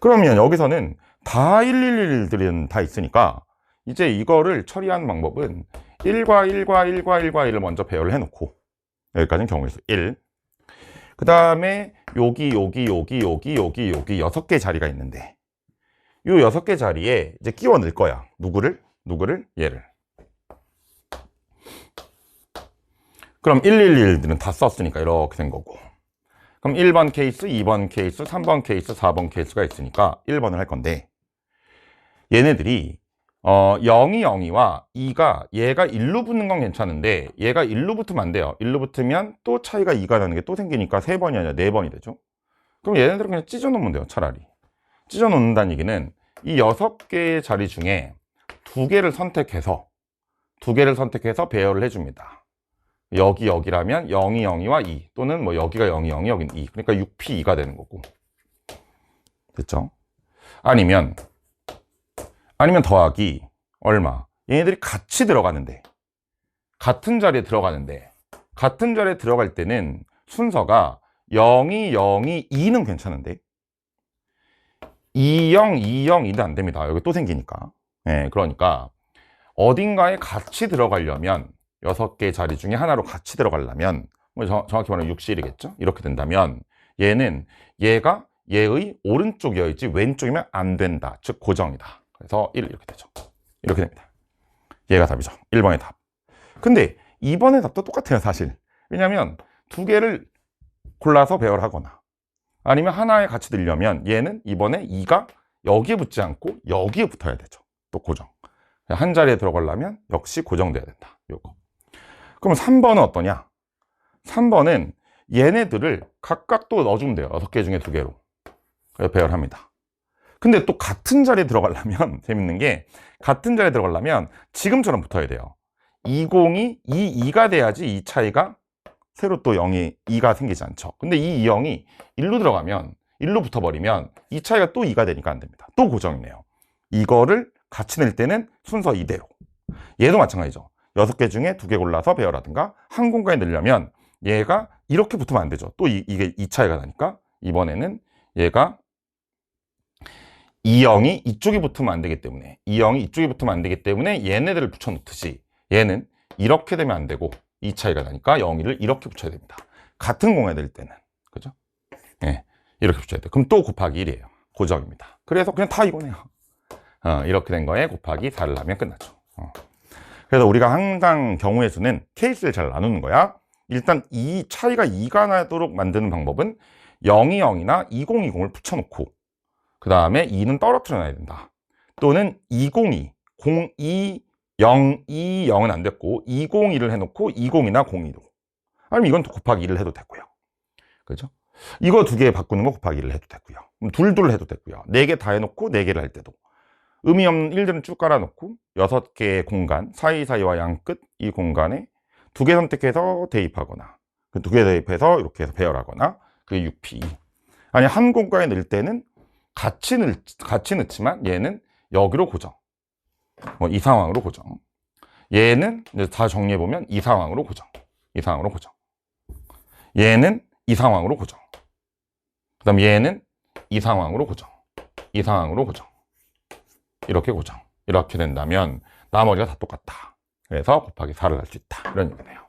그러면 여기서는 다 111들은 다 있으니까 이제 이거를 처리하는 방법은 1과 1과 1과 1과 1을 먼저 배열을 해놓고, 여기까지는 경우의 수 1. 그 다음에 여기 6개 자리가 있는데, 이 6개 자리에 이제 끼워 넣을 거야. 누구를? 얘를. 그럼 111들은 다 썼으니까 이렇게 된 거고. 그럼 1번 케이스, 2번 케이스, 3번 케이스, 4번 케이스가 있으니까 1번을 할 건데, 얘네들이 0이 0이와 2가 얘가 1로 붙는 건 괜찮은데 얘가 1로 붙으면 안 돼요. 1로 붙으면 또 차이가 2가 나는 게 또 생기니까 3번이 아니라 4번이 되죠. 그럼 얘네들은 그냥 찢어 놓으면 돼요. 차라리 찢어 놓는다는 얘기는 이 6개의 자리 중에 2개를 선택해서 배열을 해줍니다. 여기라면 0이 0이와 2, 또는 뭐 여기가 0이 0이 여기는 2, 그러니까 6P2가 되는 거고. 됐죠? 아니면 더하기 얼마? 얘네들이 같이 들어가는데, 같은 자리에 들어갈 때는 순서가 0이 0이 2는 괜찮은데 20, 20, 2는 안 됩니다. 여기 또 생기니까. 네, 그러니까 어딘가에 같이 들어가려면 6개 자리 중에 하나로 같이 들어가려면 뭐 정확히 말하면 6실이겠죠? 이렇게 된다면 얘가 얘의 오른쪽이어야지 왼쪽이면 안 된다. 즉 고정이다. 그래서 1 이렇게 되죠. 이렇게 됩니다. 얘가 답이죠. 1번의 답. 근데 2번의 답도 똑같아요, 사실. 왜냐하면 두 개를 골라서 배열하거나 아니면 하나에 같이 들려면 얘는 이번에 2가 여기에 붙지 않고 여기에 붙어야 되죠. 또 고정. 한 자리에 들어가려면 역시 고정돼야 된다. 요거. 그럼 3번은 어떠냐? 3번은 얘네들을 각각 또 넣어주면 돼요. 6개 중에 2개로. 그래서 배열합니다. 근데 또 같은 자리에 들어가려면 재밌는 게 같은 자리에 들어가려면 지금처럼 붙어야 돼요. 20이 2가 돼야지 이 차이가 새로 또 0이 2가 생기지 않죠. 근데 이 2형이 1로 들어가면 1로 붙어버리면 이 차이가 또 2가 되니까 안 됩니다. 또 고정이네요. 이거를 같이 낼 때는 순서 이대로. 얘도 마찬가지죠. 6개 중에 2개 골라서 배열하든가 한 공간에 넣으려면 얘가 이렇게 붙으면 안 되죠. 또 이게 이 차이가 나니까 이번에는 얘가 2형이 이쪽에 붙으면 안 되기 때문에 2형이 이쪽에 붙으면 안 되기 때문에 얘네들을 붙여놓듯이 얘는 이렇게 되면 안 되고 이 차이가 나니까 0, 1을 이렇게 붙여야 됩니다. 같은 공간에 될 때는. 그죠? 예, 이렇게 붙여야 돼요. 그럼 또 곱하기 1이에요. 고정입니다. 그래서 그냥 다 이거네요. 이렇게 된 거에 곱하기 4를 하면 끝나죠. 그래서 우리가 항상 경우의 수는 케이스를 잘 나누는 거야. 일단 이 차이가 2가 나도록 만드는 방법은 0이 0이나 2020을 붙여놓고 그 다음에 2는 떨어뜨려 놔야 된다. 또는 202, 02, 0, 2, 0은 안 됐고 202를 해놓고 20이나 02로 아니면 이건 곱하기 1을 해도 되고요. 그죠? 이거 2개 바꾸는 거 곱하기 1을 해도 되고요. 둘 해도 되고요. 4개 다 해놓고 4개를 할 때도 의미 없는 1들은 쭉 깔아놓고 6개의 공간 사이사이와 양끝 이 공간에 2개 선택해서 대입하거나 그 2개 대입해서 이렇게 해서 배열하거나 그게 6P 아니 한 공간에 넣을 때는 같이 넣지만 얘는 여기로 고정 이 상황으로 고정 얘는 이제 다 정리해보면 이 상황으로 고정 이 상황으로 고정 얘는 이 상황으로 고정 그 다음 얘는 이 상황으로 고정 이 상황으로 고정 이렇게 고정 이렇게 된다면 나머지가 다 똑같다. 그래서 곱하기 4를 할 수 있다. 이런 얘기네요.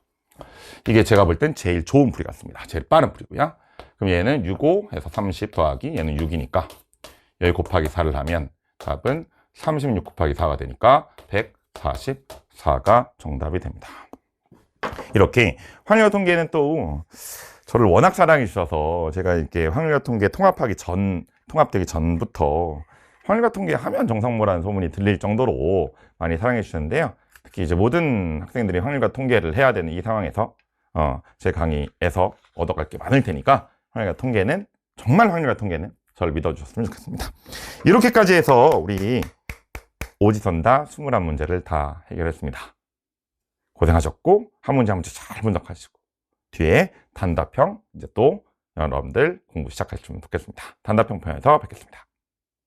이게 제가 볼 땐 제일 좋은 풀이 같습니다. 제일 빠른 풀이고요. 그럼 얘는 65 해서 30 더하기 얘는 6이니까 여기 곱하기 4를 하면 답은 36 곱하기 4가 되니까 144가 정답이 됩니다. 이렇게 확률과 통계는 또 저를 워낙 사랑해 주셔서 제가 이렇게 확률과 통계 통합되기 전부터 확률과 통계 하면 정상모라는 소문이 들릴 정도로 많이 사랑해 주셨는데요. 특히 이제 모든 학생들이 확률과 통계를 해야 되는 이 상황에서 제 강의에서 얻어갈 게 많을 테니까 확률과 통계는 정말 확률과 통계는 저를 믿어주셨으면 좋겠습니다. 이렇게까지 해서 우리 오지선다 21문제를 다 해결했습니다. 고생하셨고 한 문제 한 문제 잘 분석하시고 뒤에 단답형 이제 또 여러분들 공부 시작하시면 좋겠습니다. 단답형 편에서 뵙겠습니다.